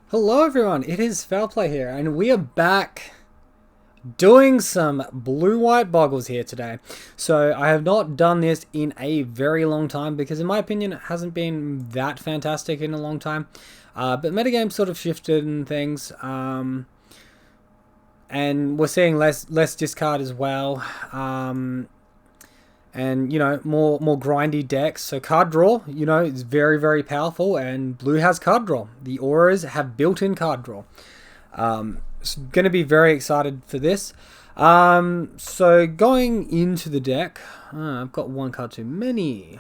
Hello everyone, it is Foul Play here, and we are back doing some blue-white Bogles here today. So I have not done this in a very long time because in my opinion it hasn't been that fantastic in a long time. But metagame sort of shifted and things, and we're seeing less discard as well. And more grindy decks. So card draw, is very powerful, and blue has card draw. The auras have built-in card draw. So going to be very excited for this. So going into the deck, I've got one card too many.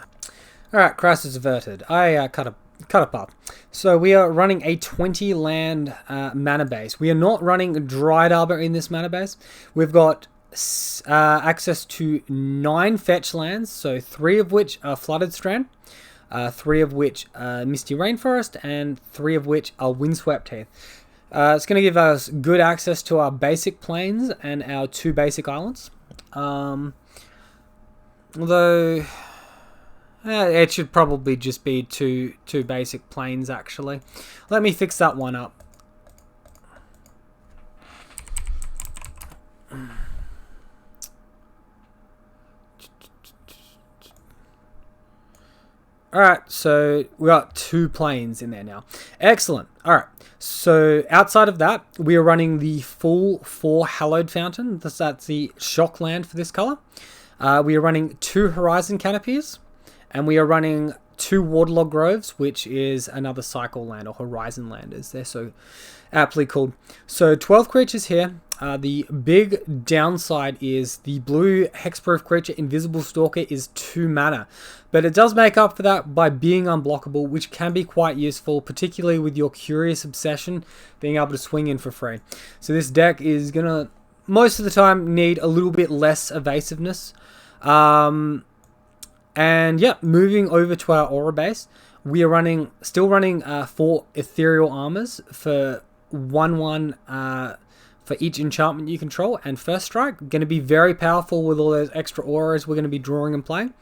All right, crisis averted. I cut a path. So we are running a 20 land mana base. We are not running Dried Arbor in this mana base. We've got access to 9 fetch lands, so 3 of which are Flooded Strand, 3 of which are Misty Rainforest, and 3 of which are Windswept Heath. It's going to give us good access to our basic plains and our 2 basic islands. Although it should probably just be two basic plains actually. Let me fix that one up. Alright, so we got 2 planes in there now. Excellent. Alright, so outside of that, we are running the full 4 Hallowed Fountain. That's the shock land for this color. We are running 2 Horizon Canopies, and we are running 2 Waterlog Groves, which is another cycle land, or horizon land as they're so aptly called. So 12 creatures here. The big downside is the blue hexproof creature Invisible Stalker is 2 mana, but it does make up for that by being unblockable, which can be quite useful, particularly with your Curious Obsession being able to swing in for free. So this deck is gonna most of the time need a little bit less evasiveness. And yeah, moving over to our aura base, we are still running 4 ethereal armors for 1/1 for each enchantment you control, and first strike. Going to be very powerful with all those extra auras we're going to be drawing and playing.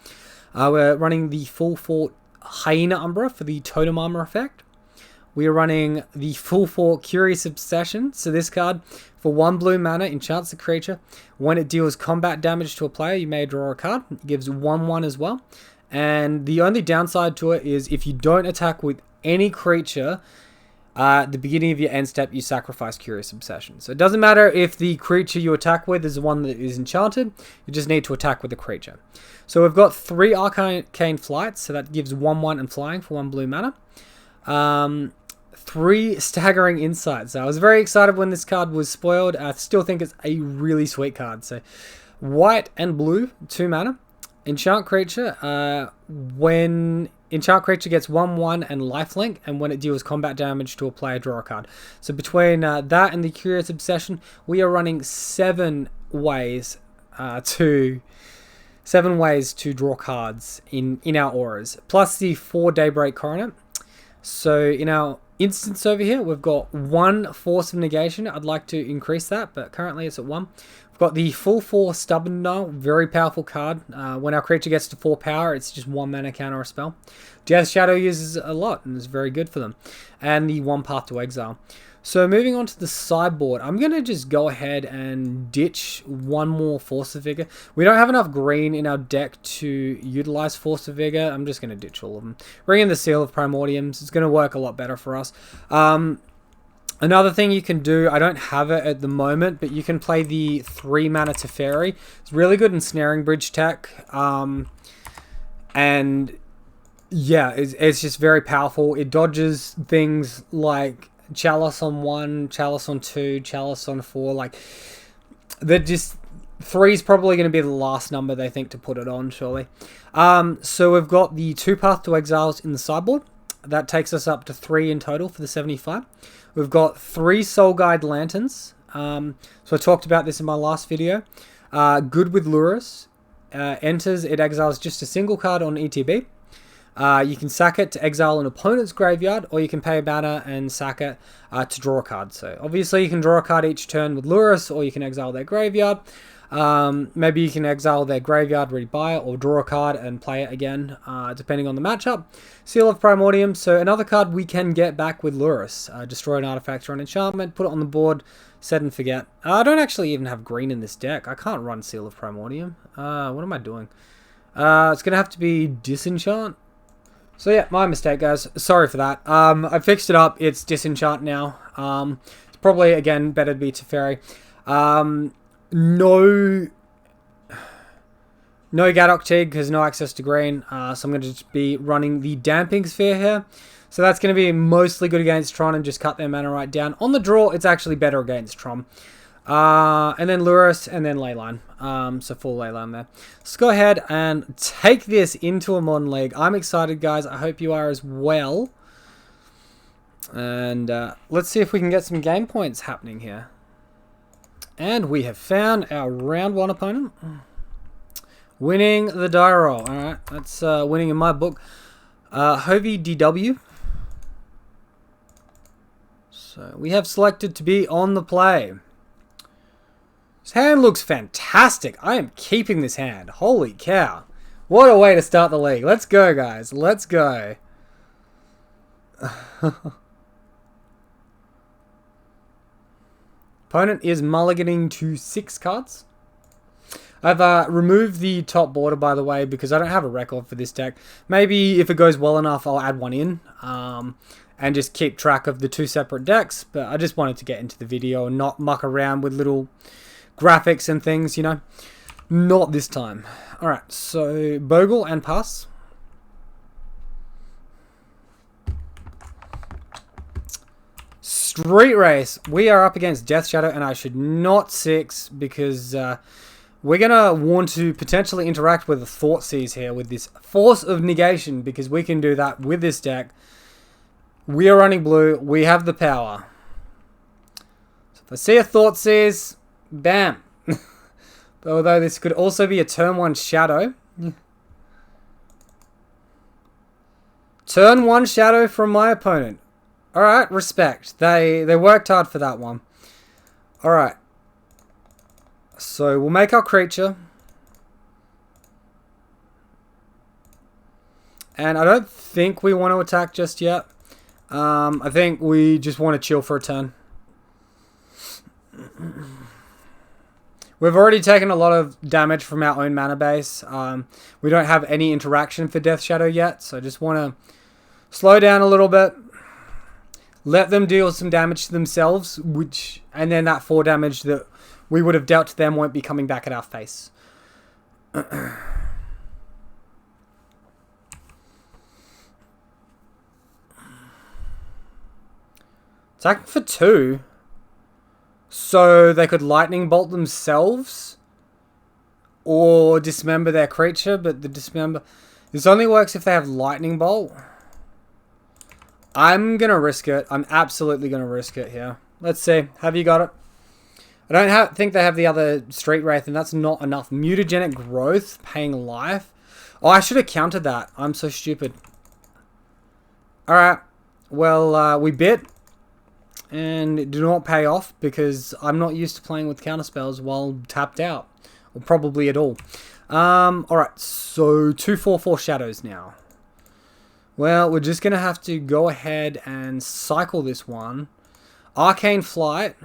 We're running the full 4 Hyena Umbra for the totem armor effect. We are running the full 4 Curious Obsession. So this card, for 1 blue mana, enchants the creature. When it deals combat damage to a player, you may draw a card. It gives 1/1 as well. And the only downside to it is if you don't attack with any creature, at the beginning of your end step, you sacrifice Curious Obsession. So it doesn't matter if the creature you attack with is the one that is enchanted, you just need to attack with the creature. So we've got 3 Arcane Flights, so that gives 1/1 and flying for 1 blue mana. 3 Staggering Insights. So I was very excited when this card was spoiled. I still think it's a really sweet card. So white and blue, 2 mana. Enchant creature. When enchant creature gets 1/1 and lifelink, and when it deals combat damage to a player, draw a card. So between that and the Curious Obsession, we are running 7 ways to draw cards in our auras, plus the 4 Daybreak Coronet. So in our instance over here, we've got 1 Force of Negation. I'd like to increase that, but currently it's at 1. We've got the full 4 Stubborn Null, very powerful card. When our creature gets to 4 power, it's just 1 mana counter a spell. Jazz Shadow uses a lot, and it's very good for them. And the 1 Path to Exile. So moving on to the sideboard, I'm going to just go ahead and ditch 1 more Force of Vigor. We don't have enough green in our deck to utilize Force of Vigor. I'm just going to ditch all of them. Bring in the Seal of Primordiums. It's going to work a lot better for us. Another thing you can do, I don't have it at the moment, but you can play the 3 mana Teferi. It's really good in Snaring Bridge tech. And yeah, it's just very powerful. It dodges things like Chalice on 1, Chalice on 2, Chalice on 4. Like, they're just... 3 is probably going to be the last number they think to put it on, surely. So we've got the 2 Path to Exiles in the sideboard. That takes us up to 3 in total for the 75. We've got 3 Soul Guide Lanterns. So I talked about this in my last video. Good with Lurrus. Enters, it exiles just a single card on ETB. You can sack it to exile an opponent's graveyard, or you can pay a mana and sack it to draw a card. So obviously you can draw a card each turn with Lurrus, or you can exile their graveyard. Maybe you can exile their graveyard, rebuy it, or draw a card and play it again, depending on the matchup. Seal of Primordium. So another card we can get back with Lurrus. Destroy an artifact or an enchantment, put it on the board, set and forget. I don't actually even have green in this deck. I can't run Seal of Primordium. What am I doing? It's going to have to be Disenchant. So yeah, my mistake, guys. Sorry for that. I fixed it up. It's Disenchant now. It's probably, again, better to be Teferi. No Gadok Teague because no access to green. So I'm going to just be running the Damping Sphere here. So that's going to be mostly good against Tron and just cut their mana right down. On the draw, it's actually better against Tron. And then Lurrus, and then Leyline. So full Leyline there. Let's go ahead and take this into a Modern League. I'm excited, guys. I hope you are as well. And let's see if we can get some game points happening here. And we have found our round 1 opponent. Winning the die roll. Alright, that's winning in my book. Hovey DW. So we have selected to be on the play. This hand looks fantastic. I am keeping this hand. Holy cow. What a way to start the league. Let's go, guys. Let's go. Opponent is mulliganing to 6 cards. I've removed the top border, by the way, because I don't have a record for this deck. Maybe if it goes well enough, I'll add one in. And just keep track of the 2 separate decks. But I just wanted to get into the video and not muck around with little graphics and things, you know. Not this time. Alright, so Bogle and pass. Street Race. We are up against Death Shadow, and I should not 6 because we're going to want to potentially interact with the Thoughtseize here with this Force of Negation because we can do that with this deck. We are running blue. We have the power. So if I see a Thoughtseize, bam. Although this could also be a turn 1 Shadow. Turn 1 Shadow from my opponent. Alright, respect. They worked hard for that one. Alright. So we'll make our creature. And I don't think we want to attack just yet. I think we just want to chill for a turn. We've already taken a lot of damage from our own mana base. We don't have any interaction for Death Shadow yet, so I just want to slow down a little bit. Let them deal some damage to themselves, and then that 4 damage that we would have dealt to them won't be coming back at our face. Attacking for 2. So they could Lightning Bolt themselves. Or Dismember their creature, but the Dismember... This only works if they have Lightning Bolt. I'm going to risk it. I'm absolutely going to risk it here. Let's see. Have you got it? I don't think they have the other Street Wraith, and that's not enough. Mutagenic Growth, paying life. Oh, I should have countered that. I'm so stupid. Alright. Well, we bit. And it did not pay off because I'm not used to playing with counterspells while tapped out. Or probably at all. Alright, so 2/4/4 shadows now. Well, we're just going to have to go ahead and cycle this one. Arcane Flight.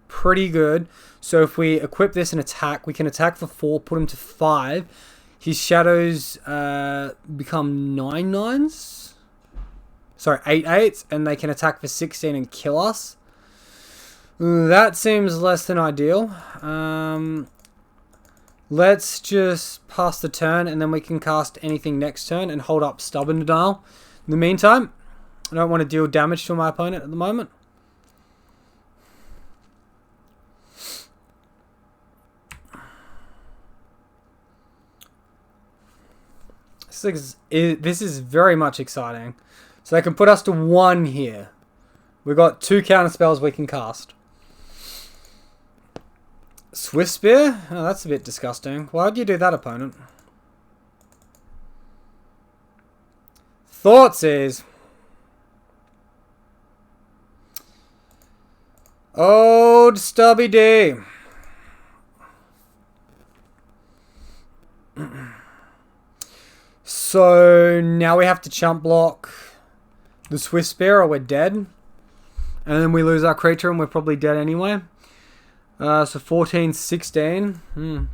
Pretty good. So if we equip this and attack, we can attack for 4, put him to 5. His shadows become 9/9s. Sorry, 8/8s, and they can attack for 16 and kill us. That seems less than ideal. Let's just pass the turn, and then we can cast anything next turn and hold up Stubborn Denial. In the meantime, I don't want to deal damage to my opponent at the moment. This is very much exciting. So they can put us to 1 here. We've got 2 counter spells we can cast. Swift Spear? Oh, that's a bit disgusting. Why'd you do that, opponent? Thoughtseize. Old Stubby D. So now we have to chump block the Swift Spear or we're dead. And then we lose our creature and we're probably dead anyway. So 14, 16.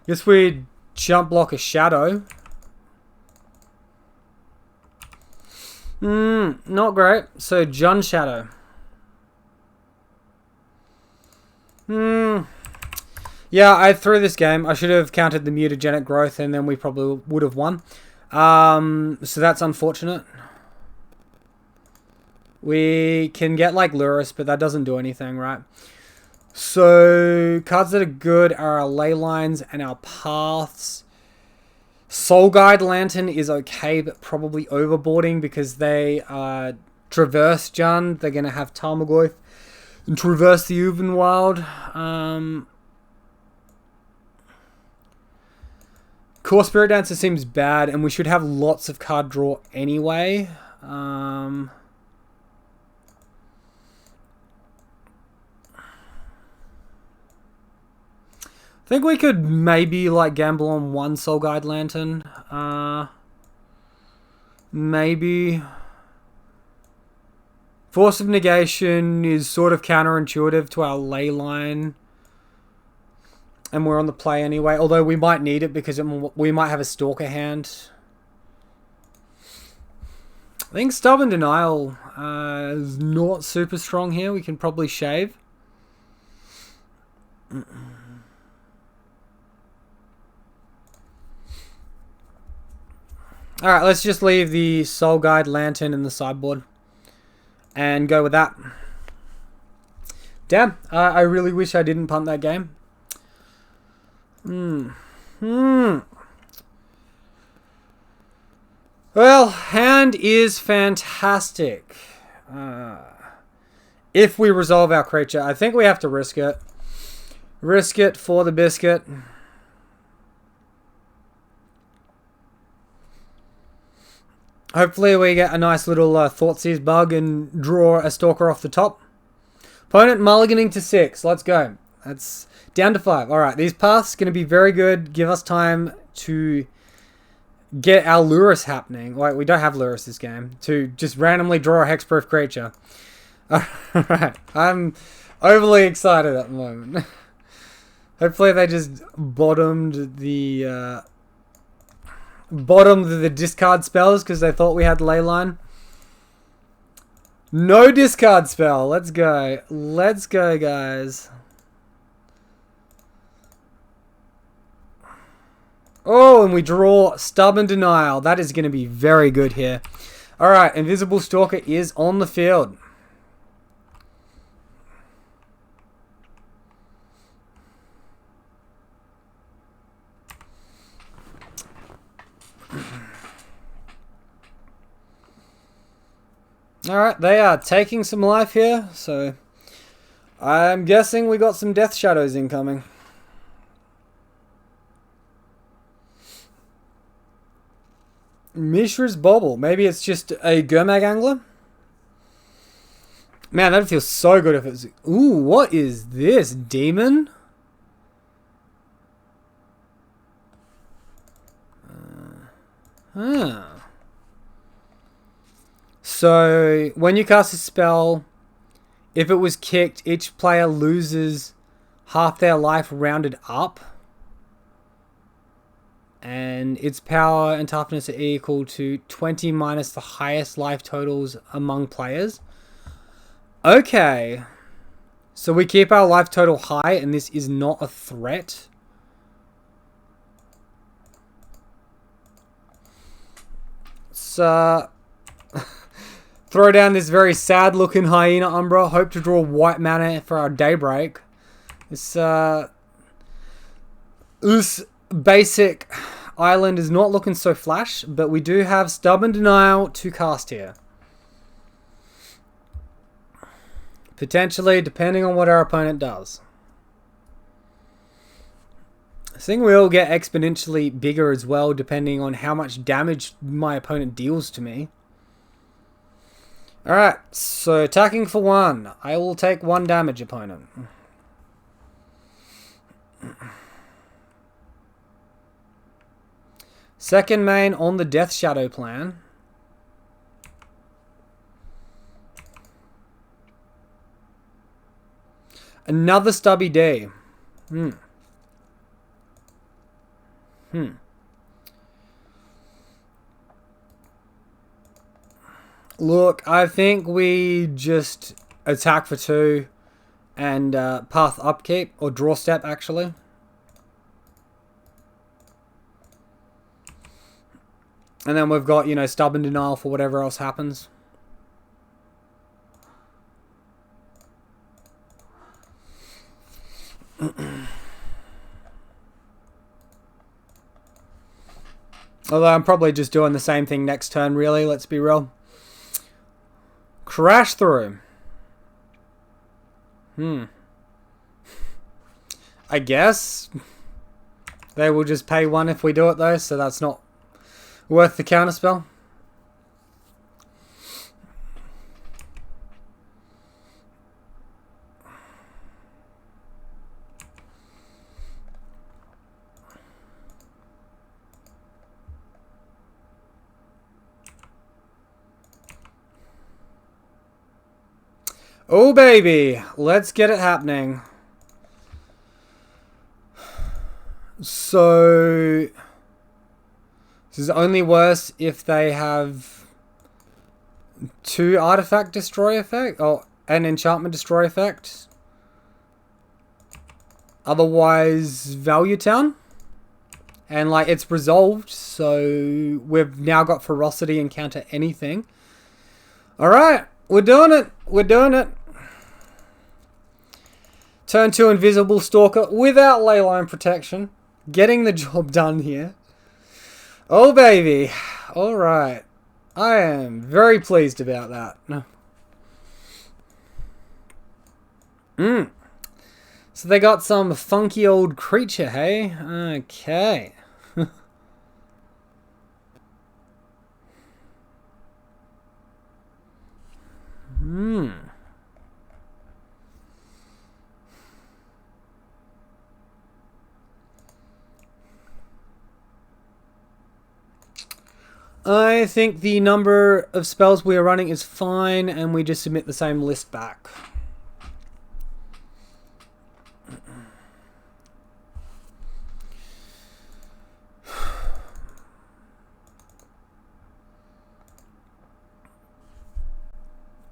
Guess we jump block a Shadow. Not great. So Jun Shadow. Yeah, I threw this game. I should have counted the mutagenic growth and then we probably would have won. So that's unfortunate. We can get like Lurrus, but that doesn't do anything, right? So cards that are good are our ley lines and our paths. Soul Guide Lantern is okay, but probably overboarding because they traverse Jund. They're going to have Tarmogoyf and traverse the Uvenwild. Core Spirit Dancer seems bad, and we should have lots of card draw anyway. I think we could maybe like gamble on one Soul Guide Lantern. Maybe. Force of Negation is sort of counterintuitive to our ley line. And we're on the play anyway. Although we might need it because we might have a Stalker hand. I think Stubborn Denial is not super strong here. We can probably shave. Alright, let's just leave the Soul Guide Lantern in the sideboard. And go with that. Damn, I really wish I didn't punt that game. Well, hand is fantastic. If we resolve our creature, I think we have to risk it. Risk it for the biscuit. Hopefully we get a nice little Thoughtseize bug and draw a Stalker off the top. Opponent mulliganing to 6. Let's go. That's down to 5. Alright, these paths going to be very good. Give us time to get our Lurrus happening. Wait, we don't have Lurrus this game. To just randomly draw a hexproof creature. Alright, I'm overly excited at the moment. Hopefully they just bottomed the discard spells because they thought we had Leyline. No discard spell. Let's go. Let's go, guys. Oh, and we draw Stubborn Denial. That is going to be very good here. Alright, Invisible Stalker is on the field. Alright, they are taking some life here, so I'm guessing we got some Death Shadows incoming. Mishra's Bobble. Maybe it's just a Gurmag Angler? Man, that feels so good if it's... Ooh, what is this? Demon? So, when you cast a spell, if it was kicked, each player loses half their life rounded up. And its power and toughness are equal to 20 minus the highest life totals among players. Okay. So we keep our life total high and this is not a threat. So... throw down this very sad looking Hyena Umbra. Hope to draw white mana for our Daybreak. This basic island is not looking so flash, but we do have Stubborn Denial to cast here. Potentially, depending on what our opponent does. This thing will get exponentially bigger as well, depending on how much damage my opponent deals to me. Alright, so attacking for 1. I will take 1 damage, opponent. Second main on the Death Shadow plan. Another stubby D. Look, I think we just attack for 2 and path upkeep, or draw step actually. And then we've got, you know, stubborn denial for whatever else happens. Although I'm probably just doing the same thing next turn, really, let's be real. Crash through. I guess. They will just pay 1 if we do it, though, so that's not worth the counterspell. Oh, baby. Let's get it happening. So this is only worse if they have 2 artifact destroy effect, or an enchantment destroy effect. Otherwise, Value Town. And like it's resolved, so we've now got ferocity and counter anything. Alright, we're doing it. We're doing it. Turn 2 Invisible Stalker without Leyline protection. Getting the job done here. Oh, baby. Alright. I am very pleased about that. So they got some funky old creature, hey? Okay. I think the number of spells we are running is fine, and we just submit the same list back.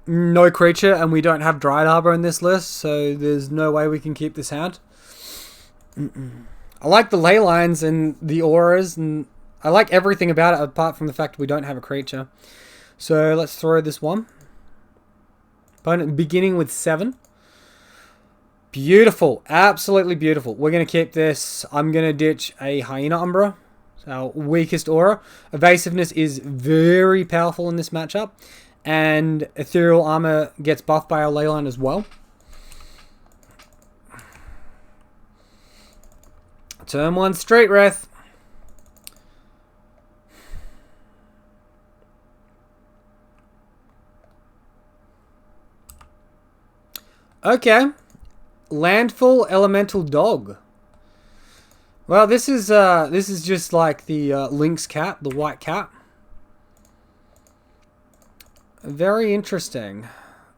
No creature, and we don't have Dryad Arbor in this list, so there's no way we can keep this hand. I like the ley lines and the auras, and I like everything about it apart from the fact we don't have a creature. So let's throw this one. Opponent beginning with 7. Beautiful. Absolutely beautiful. We're going to keep this. I'm going to ditch a Hyena Umbra. Our weakest aura. Evasiveness is very powerful in this matchup. And Ethereal Armor gets buffed by our Leyline as well. Turn 1 Street Wraith. Okay. Landfall Elemental Dog. Well, this is just like the Lynx cat, the white cat. Very interesting.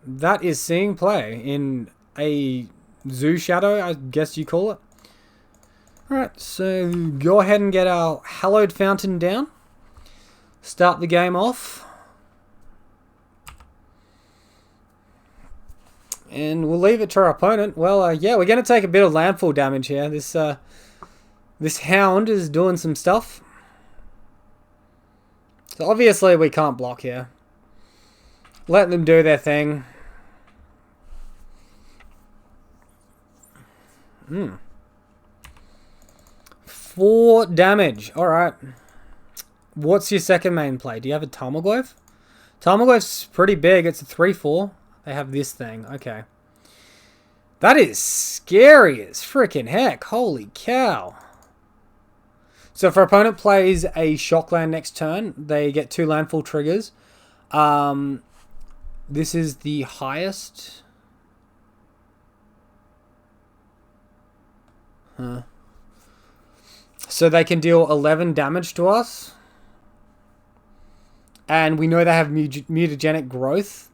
That is seeing play in a Zoo Shadow, I guess you call it. Alright, so go ahead and get our Hallowed Fountain down. Start the game off. And we'll leave it to our opponent. Well, yeah, we're going to take a bit of landfall damage here. This hound is doing some stuff. So obviously we can't block here. Let them do their thing. 4 damage. Alright. What's your second main play? Do you have a Tarmogoyf? Tarmogoyf's pretty big. It's a 3/4. They have this thing. Okay. That is scary as freaking heck. Holy cow. So if our opponent plays a Shockland next turn, they get 2 landfall triggers. This is the highest. So they can deal 11 damage to us. And we know they have mutagenic growth,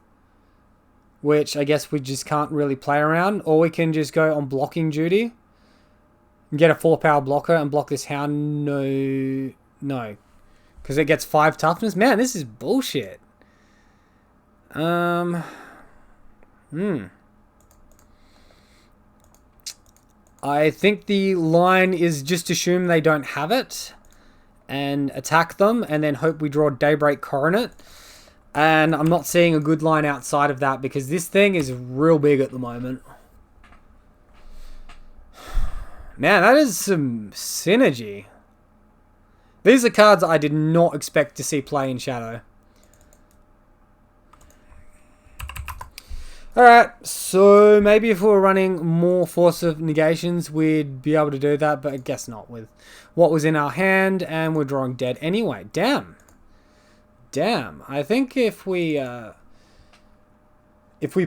which I guess we just can't really play around. Or we can just go on blocking duty. Get a 4-power blocker and block this hound. No. Because it gets 5 toughness. Man, this is bullshit. I think the line is just assume they don't have it and attack them and then hope we draw Daybreak Coronet. And I'm not seeing a good line outside of that because this thing is real big at the moment. Man, that is some synergy. These are cards I did not expect to see play in Shadow. Alright, so maybe if we were running more Force of Negations, we'd be able to do that, but I guess not with what was in our hand, and we're drawing dead anyway. Damn. I think if we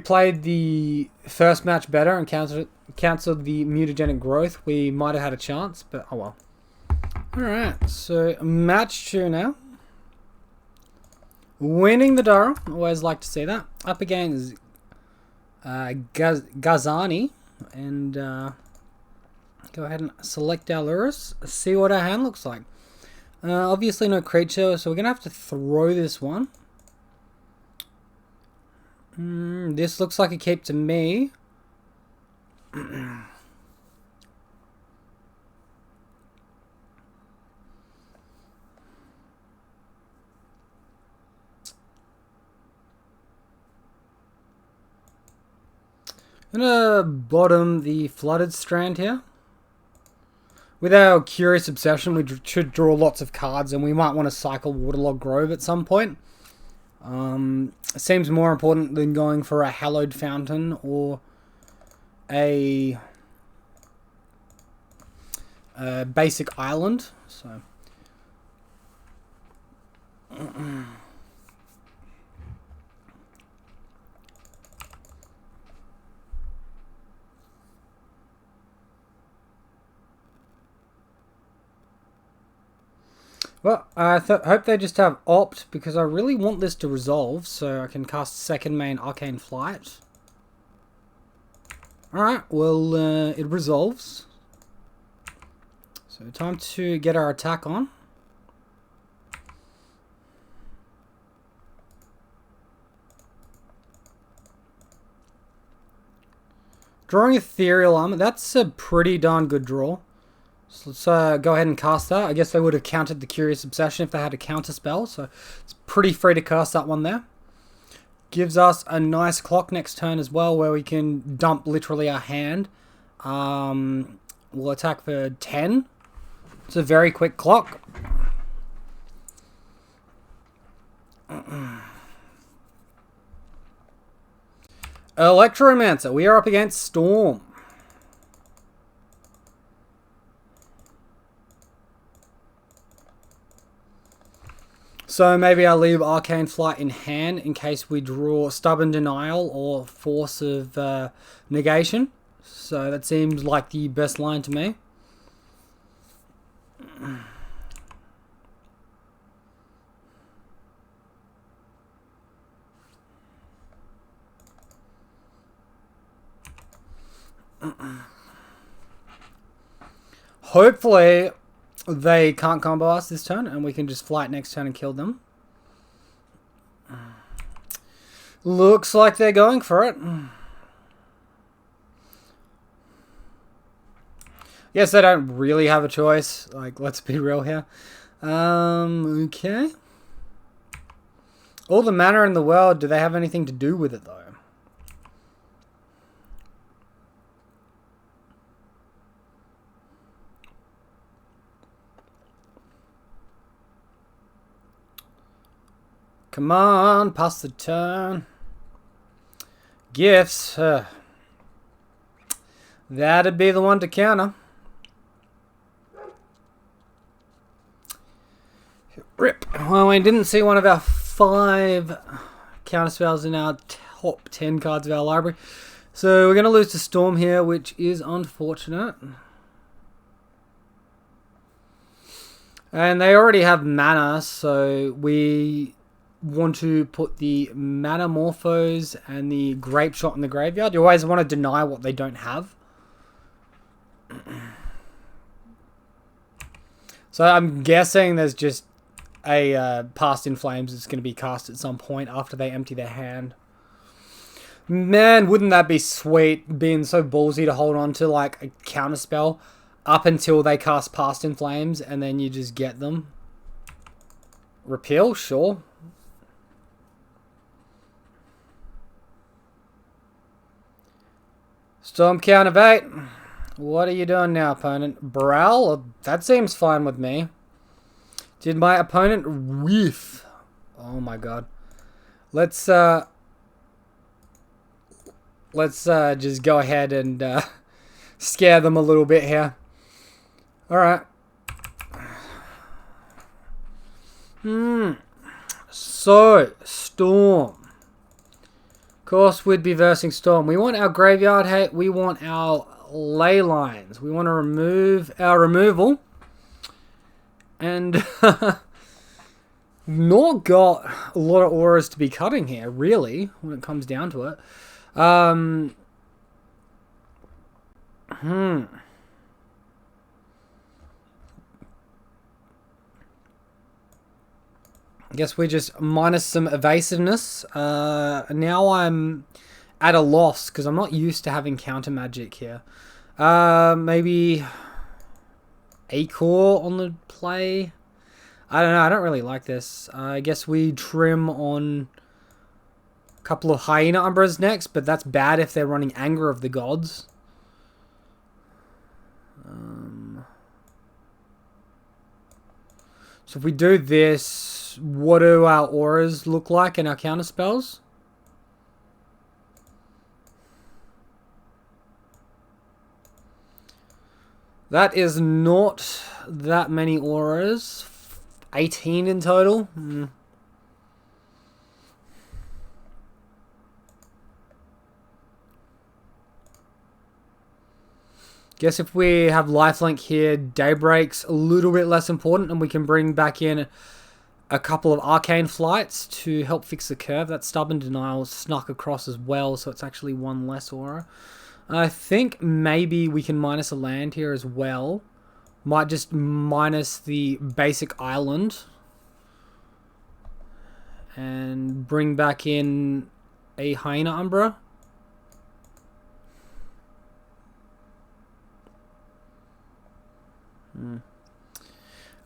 played the first match better and cancelled the mutagenic growth, we might have had a chance, but oh well. Alright, so match 2 now. Winning the Dara, always like to see that. Up against Gazani, and go ahead and select our Lurus, see what our hand looks like. Obviously no creature, so we're going to have to throw this one. This looks like a keep to me. I'm going to bottom the Flooded Strand here. With our Curious Obsession, we should draw lots of cards, and we might want to cycle Waterlogged Grove at some point. Seems more important than going for a Hallowed Fountain or a basic island. So. Well, I hope they just have Opt, because I really want this to resolve, so I can cast second main Arcane Flight. Alright, well, it resolves. So time to get our attack on. Drawing Ethereal Armor, that's a pretty darn good draw. So let's go ahead and cast that. I guess they would have countered the Curious Obsession if they had a counter spell, so it's pretty free to cast that one there. Gives us a nice clock next turn as well, where we can dump literally our hand. We'll attack for 10. It's a very quick clock. Electromancer, we are up against Storm. So maybe I'll leave Arcane Flight in hand in case we draw Stubborn Denial or Force of Negation. So that seems like the best line to me. Hopefully they can't combo us this turn and we can just flight next turn and kill them. Looks like they're going for it. Yes, they don't really have a choice. Like, let's be real here. Okay. All the mana in the world, do they have anything to do with it though? Come on, pass the turn. Gifts. That'd be the one to counter. Rip. Well, we didn't see one of our 5 counter spells in our top 10 cards of our library. So we're going to lose to Storm here, which is unfortunate. And they already have mana, so we want to put the Mana Morphos and the Grape Shot in the graveyard. You always want to deny what they don't have. So I'm guessing there's just a Past in Flames that's going to be cast at some point after they empty their hand. Man, wouldn't that be sweet, being so ballsy to hold on to like a counterspell up until they cast Past in Flames, and then you just get them. Repeal? Sure. Storm count of 8. What are you doing now, opponent? Browl? That seems fine with me. Did my opponent whiff? Oh my god. Let's just go ahead and scare them a little bit here. Alright. So, Storm. Of course, we'd be versing Storm. We want our graveyard hate. We want our ley lines. We want to remove our removal. And not got a lot of auras to be cutting here, really, when it comes down to it. I guess we just minus some evasiveness. Now I'm at a loss because I'm not used to having counter magic here. Maybe Acor on the play. I don't know. I don't really like this. I guess we trim on a couple of Hyena Umbras next, but that's bad if they're running Anger of the Gods. So if we do this, what do our auras look like and our counter spells? That is not that many auras. 18 in total. Guess if we have lifelink here, Daybreak's a little bit less important, and we can bring back in a couple of Arcane Flights to help fix the curve. That Stubborn Denial snuck across as well, so it's actually one less aura. I think maybe we can minus a land here as well. Might just minus the basic island. And bring back in a Hyena Umbra.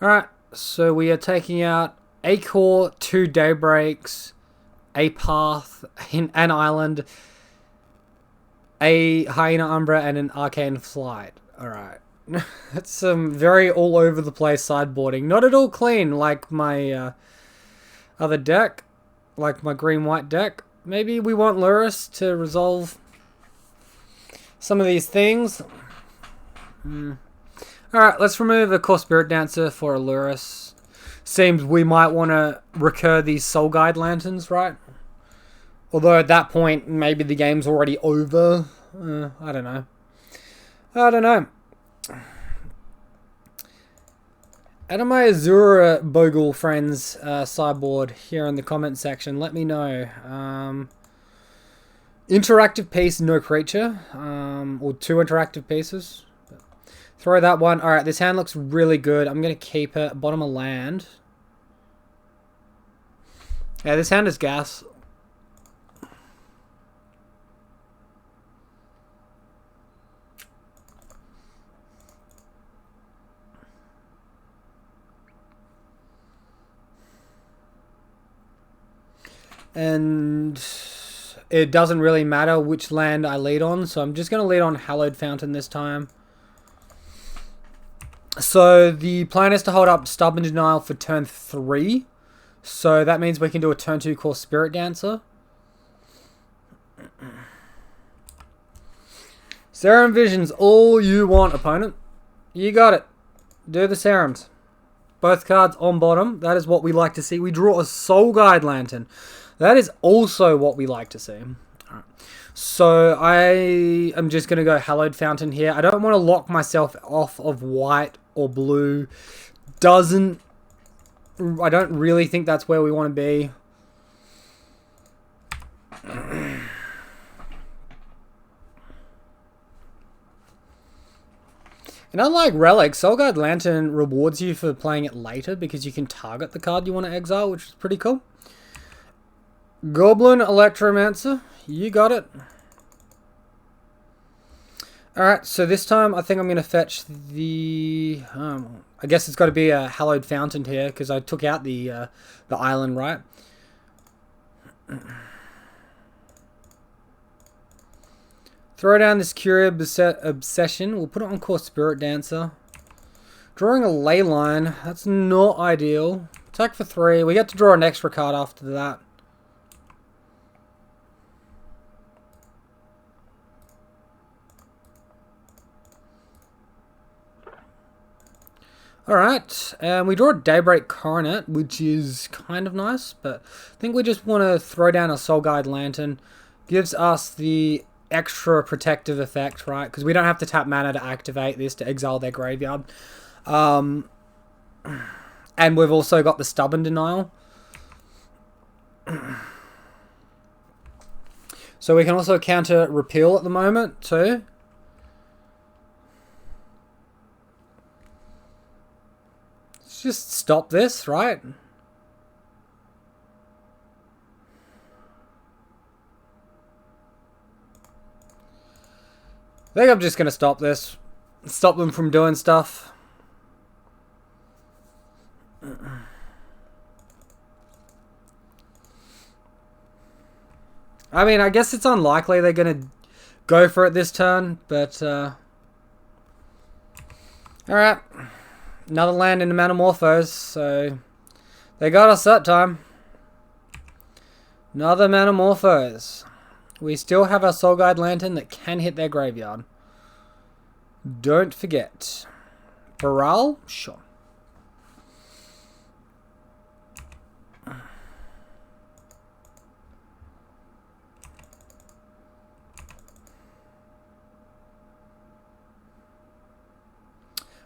Alright, so we are taking out Acor, 2 Daybreaks, a Path, an Island, a Hyena Umbra, and an Arcane Flight. Alright. That's some very all over the place sideboarding. Not at all clean like my other deck, like my green-white deck. Maybe we want Lurrus to resolve some of these things. Alright, let's remove a Core Spirit Dancer for a Lurrus. Seems we might want to recur these Soul Guide Lanterns, right? Although at that point, maybe the game's already over. I don't know. I don't know. Out of my Azura Bogle friends sideboard here in the comment section, let me know. Interactive piece, no creature. Or 2 interactive pieces. Throw that one. Alright, this hand looks really good. I'm going to keep it. Bottom of land. Yeah, this hand is gas. And it doesn't really matter which land I lead on, so I'm just going to lead on Hallowed Fountain this time. So the plan is to hold up Stubborn Denial for turn 3. So that means we can do a turn 2 Core Spirit Dancer. Serum Vision's all you want, opponent. You got it. Do the Serums. Both cards on bottom. That is what we like to see. We draw a Soul Guide Lantern. That is also what we like to see. Alright. So I am just going to go Hallowed Fountain here. I don't want to lock myself off of white or blue doesn't... I don't really think that's where we want to be. And unlike Relic, Soulguide Lantern rewards you for playing it later because you can target the card you want to exile, which is pretty cool. Goblin Electromancer, you got it. Alright, so this time I think I'm going to fetch the... I guess it's got to be a Hallowed Fountain here because I took out the island, right? Throw down this Curia Obsession. We'll put it on Core Spirit Dancer. Drawing a ley line. That's not ideal. Attack for 3. We get to draw an extra card after that. Alright, and we draw a Daybreak Coronet, which is kind of nice, but I think we just want to throw down a Soulguide Lantern. Gives us the extra protective effect, right? Because we don't have to tap mana to activate this to exile their graveyard. And we've also got the Stubborn Denial. So we can also counter Repeal at the moment, too. Let's just stop this, right? I think I'm just going to stop this. Stop them from doing stuff. I mean, I guess it's unlikely they're going to go for it this turn, but... Alright. Another land in the Manamorphose, so... They got us that time. Another Manamorphose. We still have our Soulguide Lantern that can hit their graveyard. Don't forget. Baral? Sure.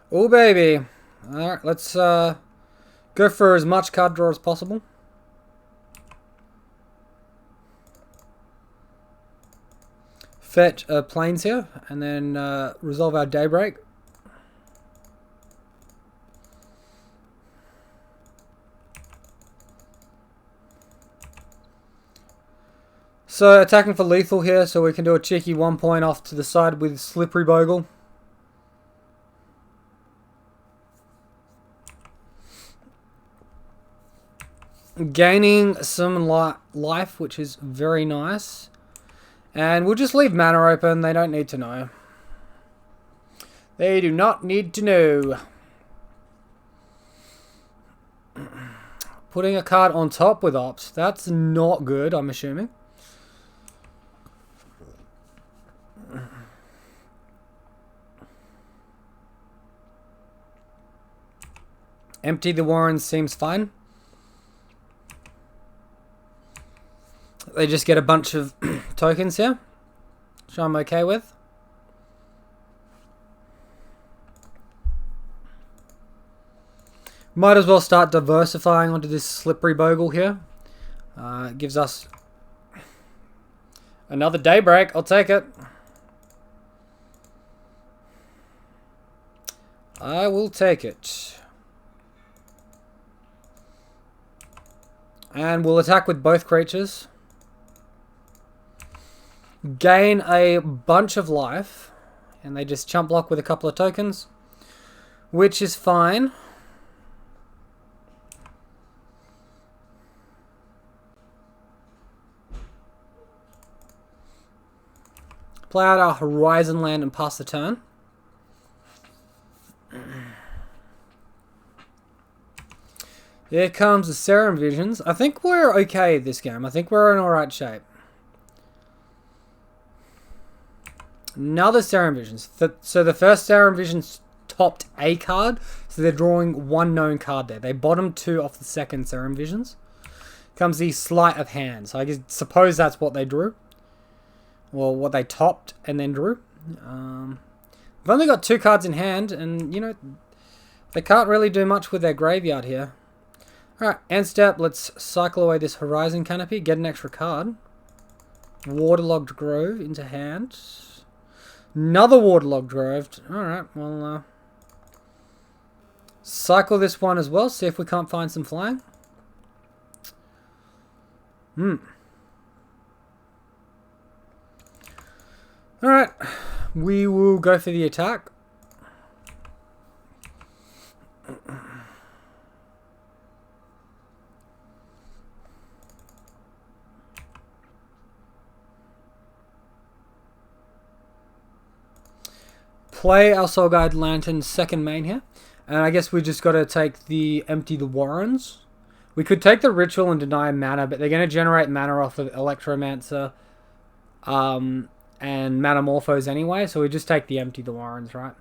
Oh, baby. Alright, let's go for as much card draw as possible. Fetch Plains here, and then resolve our Daybreak. So attacking for lethal here, so we can do a cheeky 1 point off to the side with Slippery Bogle. Gaining some life, which is very nice. And we'll just leave mana open. They don't need to know. They do not need to know. Putting a card on top with Ops. That's not good, I'm assuming. Empty the Warrens seems fine. They just get a bunch of tokens here, which I'm okay with. Might as well start diversifying onto this Slippery Bogle here. It gives us another Daybreak. I'll take it. I will take it. And we'll attack with both creatures. Gain a bunch of life, and they just chump block with a couple of tokens, which is fine. Play out our Horizon Land and pass the turn. Here comes the Serum Visions. I think we're okay this game. I think we're in alright shape. Another Serum Visions. So the first Serum Visions topped a card, so they're drawing one known card there. They bottomed 2 off the second Serum Visions. Comes the Sleight of Hand. So I suppose that's what they drew. Well, what they topped and then drew. I've only got 2 cards in hand, and, you know, They can't really do much with their graveyard here. Alright, end step. Let's cycle away this Horizon Canopy. Get an extra card. Waterlogged Grove into hand. Another Waterlogged Grove. Alright, well, cycle this one as well. See if we can't find some flying. Alright, we will go for the attack. Play our Soul Guide Lantern second main here. And I guess we just got to take the Empty the Warrens. We could take the Ritual and deny mana, but they're going to generate mana off of Electromancer and Metamorphose anyway. So we just take the Empty the Warrens, right?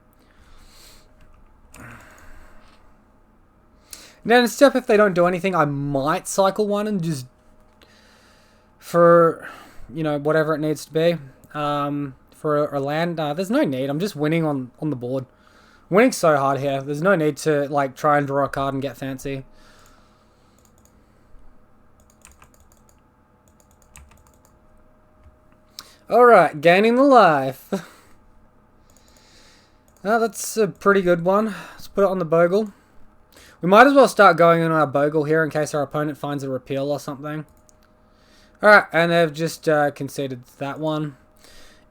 Now, in step, if they don't do anything, I might cycle one and just for, you know, whatever it needs to be. For a land, there's no need. I'm just winning on the board. Winning so hard here. There's no need to like try and draw a card and get fancy. Alright, gaining the life. That's a pretty good one. Let's put it on the Bogle. We might as well start going on our Bogle here in case our opponent finds a repeal or something. Alright, and they've just conceded that one.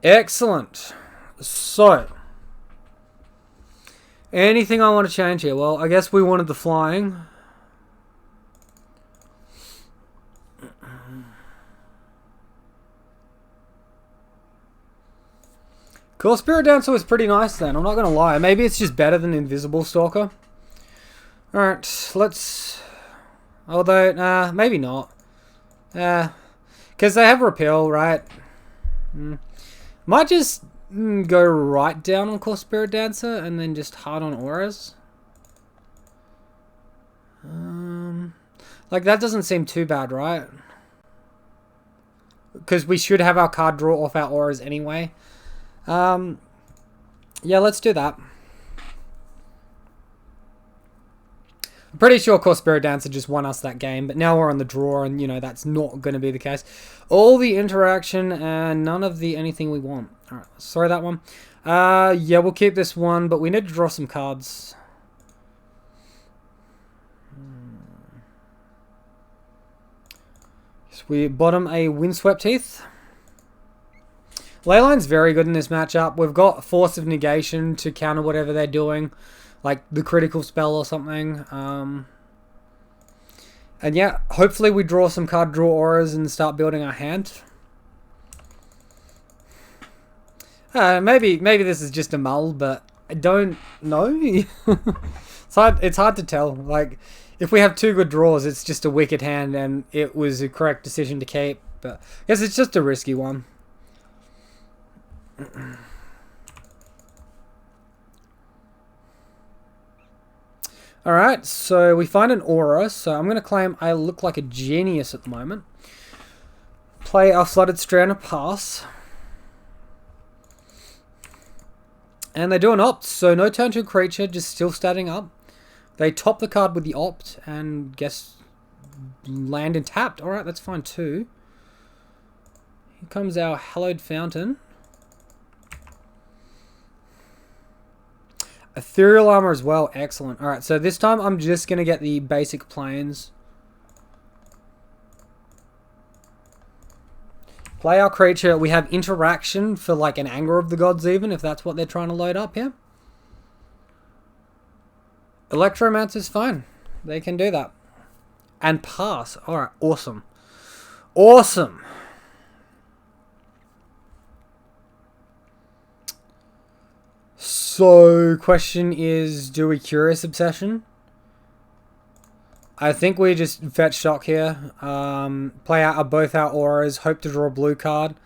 Excellent. So, anything I want to change here? Well, I guess we wanted the flying. Cool, Spirit Dancer was pretty nice then, I'm not going to lie. Maybe it's just better than Invisible Stalker. Alright, let's... Although, maybe not. Because they have Repel, right? Might just go right down on Core Spirit Dancer and then just hard on Auras. Like, that doesn't seem too bad, right? Because we should have our card draw off our Auras anyway. Yeah, let's do that. I'm pretty sure Core Spirit Dancer just won us that game, but now we're on the draw and, you know, that's not going to be the case. All the interaction and none of the anything we want. Alright, let's throw that one. Yeah, we'll keep this one, but we need to draw some cards. So we bottom a Windswept Heath. Leyline's very good in this matchup. We've got Force of Negation to counter whatever they're doing, like the critical spell or something. And yeah, hopefully we draw some card draw auras and start building our hand. Maybe this is just a mull, but I don't know. It's hard to tell. Like, if we have two good draws, it's just a wicked hand, and it was a correct decision to keep. But I guess it's just a risky one. Alright, so we find an aura, so I'm going to claim I look like a genius at the moment. Play our Flooded Strand of Pass. And they do an opt, so no turn to a creature, just still starting up. They top the card with the opt, and guess land and tapped. Alright, that's fine too. Here comes our Hallowed Fountain. Ethereal Armor as well, excellent. Alright, so this time I'm just going to get the basic planes. Play our creature. We have interaction for like an Anger of the Gods even, if that's what they're trying to load up here. Electromancer's fine. They can do that. And pass. Alright, awesome. Awesome. So, question is, do we Curious Obsession? I think we just fetch shock here. Play out both our auras. Hope to draw a blue card.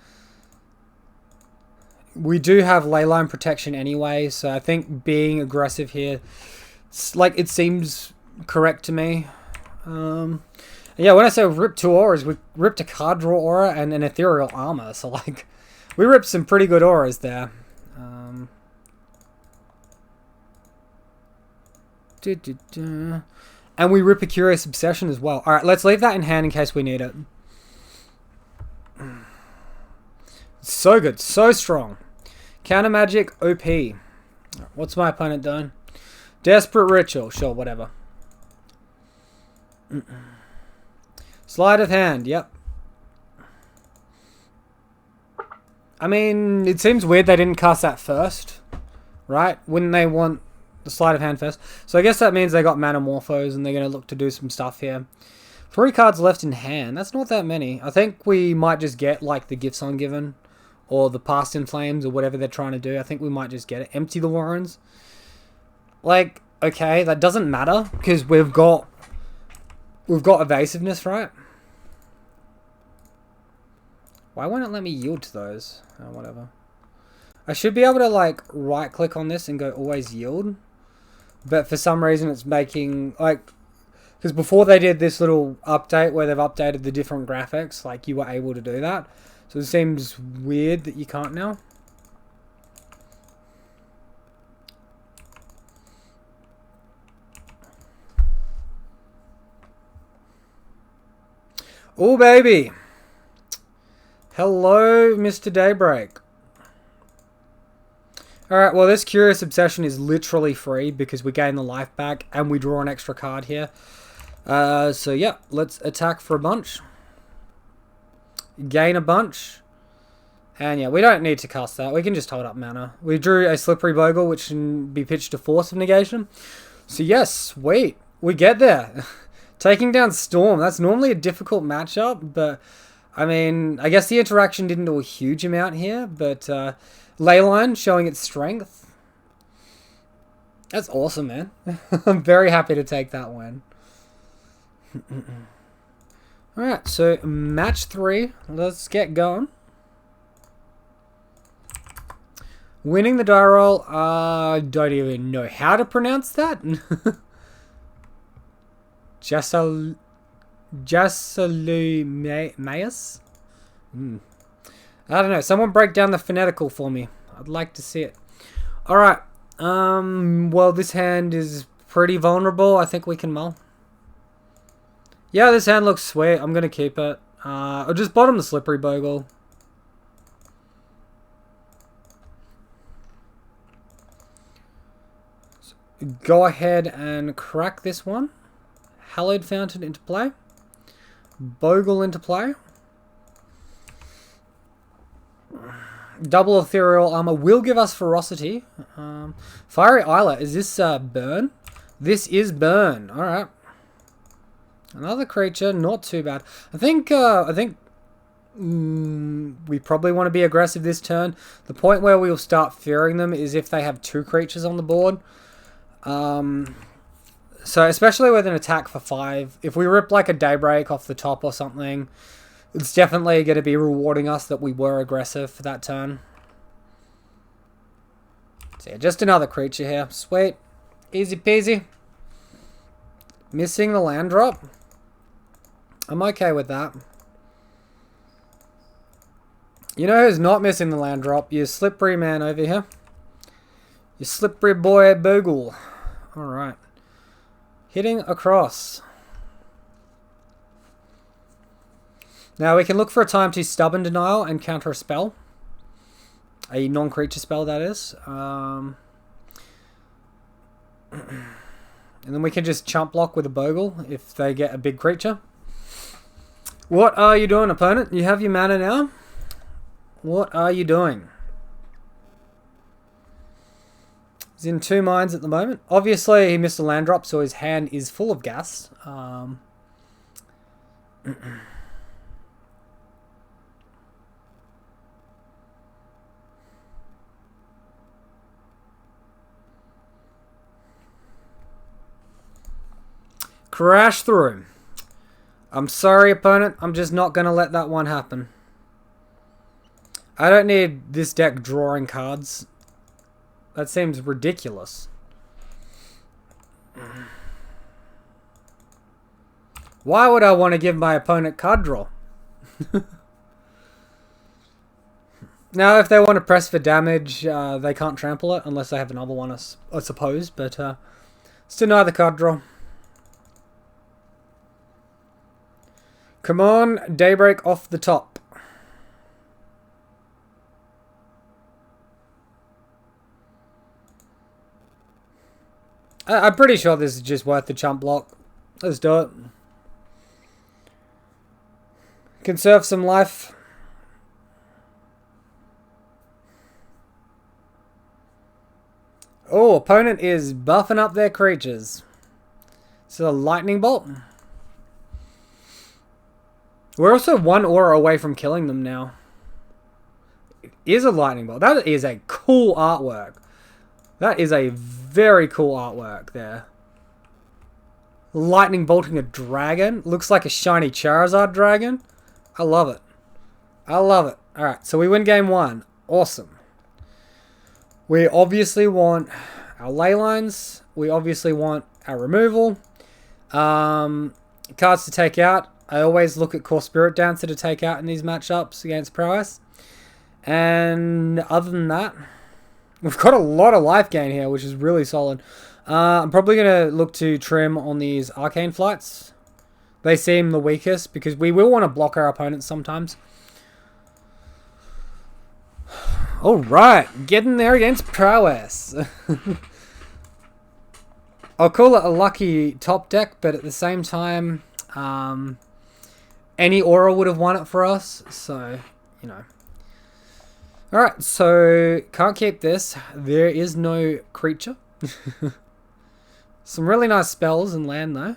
We do have Leyline Protection anyway, so I think being aggressive here, it seems correct to me. Yeah, when I say we ripped two auras, we ripped a card draw aura and an Ethereal Armor. So, like, we ripped some pretty good auras there. And we rip a Curious Obsession as well. Alright, let's leave that in hand in case we need it. So good. So strong. Counter Magic OP. What's my opponent doing? Desperate Ritual. Sure, whatever. Sleight of Hand. Yep. I mean, it seems weird they didn't cast that first. Right? Wouldn't they want the Sleight of Hand first? So I guess that means they got Manamorphose and they're going to look to do some stuff here. 3 cards left in hand. That's not that many. I think we might just get like the Gifts Ungiven. Or the Past in Flames, or whatever they're trying to do. I think we might just get it. Empty the Warrens. Like, okay, that doesn't matter, because we've got evasiveness, right? Why won't it let me yield to those? Oh, whatever. I should be able to, like, right-click on this and go always yield. But for some reason it's making, like... Because before they did this little update where they've updated the different graphics, like, you were able to do that. So it seems weird that you can't now. Oh, baby. Hello, Mr. Daybreak. Alright, well, this Curious Obsession is literally free because we gain the life back and we draw an extra card here. So, yeah, let's attack for a bunch. Gain a bunch. And yeah, we don't need to cast that. We can just hold up mana. We drew a Slippery Bogle, which can be pitched to Force of Negation. So yes, sweet. We get there. Taking down Storm. That's normally a difficult matchup, but I mean, I guess the interaction didn't do a huge amount here, but Leyline showing its strength. That's awesome, man. I'm very happy to take that one. Alright, so match 3. Let's get going. Winning the die roll. I don't even know how to pronounce that. Jassalumeus? I don't know. Someone break down the phonetical for me. I'd like to see it. Alright. Well, this hand is pretty vulnerable. I think we can mull. Yeah, this hand looks sweet. I'm going to keep it. I'll just bottom the Slippery Bogle. So go ahead and crack this one. Hallowed Fountain into play. Bogle into play. Double Ethereal Armor will give us Ferocity. Fiery Isla. Is this burn? This is burn. Alright. Another creature, not too bad. I think we probably want to be aggressive this turn. The point where we'll start fearing them is if they have 2 creatures on the board. So especially with an attack for 5, if we rip like a Daybreak off the top or something, it's definitely going to be rewarding us that we were aggressive for that turn. So yeah, just another creature here. Sweet. Easy peasy. Missing the land drop. I'm okay with that. You know who's not missing the land drop? You slippery man over here. You slippery boy Bogle. Alright. Hitting across. Now we can look for a time to Stubborn Denial and counter a spell. A non-creature spell, that is. And then we can just chump block with a Bogle if they get a big creature. What are you doing, opponent? You have your mana now? What are you doing? He's in 2 minds at the moment. Obviously, he missed a land drop, so his hand is full of gas. Crash through. I'm sorry, opponent. I'm just not going to let that one happen. I don't need this deck drawing cards. That seems ridiculous. Why would I want to give my opponent card draw? Now, if they want to press for damage, they can't trample it unless they have another one, I suppose. But Let's deny the card draw. Come on, Daybreak off the top. I'm pretty sure this is just worth the chump block. Let's do it. Conserve some life. Oh, opponent is buffing up their creatures. So a lightning bolt. We're also one aura away from killing them now. It is a lightning bolt. That is a cool artwork. That is a very cool artwork there. Lightning bolting a dragon. Looks like a shiny Charizard dragon. I love it. I love it. Alright, so we win game 1. Awesome. We obviously want our ley lines. We obviously want our removal. Cards to take out. I always look at Core Spirit Dancer to take out in these matchups against Prowess. And other than that, we've got a lot of life gain here, which is really solid. I'm probably going to look to trim on these Arcane Flights. They seem the weakest because we will want to block our opponents sometimes. Alright, getting there against Prowess. I'll call it a lucky top deck, but at the same time, any aura would have won it for us, so, you know. Alright, so, can't keep this. There is no creature. Some really nice spells and land, though.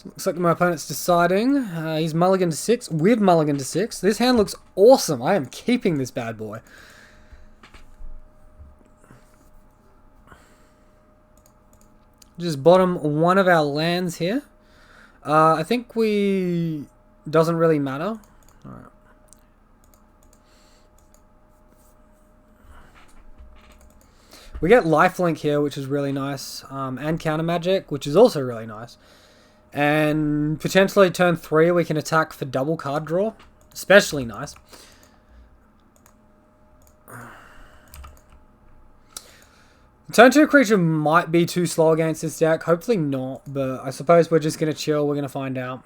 Looks like my opponent's deciding. He's mulligan to 6. We've mulligan to 6. This hand looks awesome. I am keeping this bad boy. Just bottom one of our lands here. I think we... Doesn't really matter. Alright. We get lifelink here, which is really nice. And counter magic, which is also really nice. And potentially turn 3 we can attack for double card draw. Especially nice. Turn 2 creature might be too slow against this deck. Hopefully not, but I suppose we're just going to chill. We're going to find out.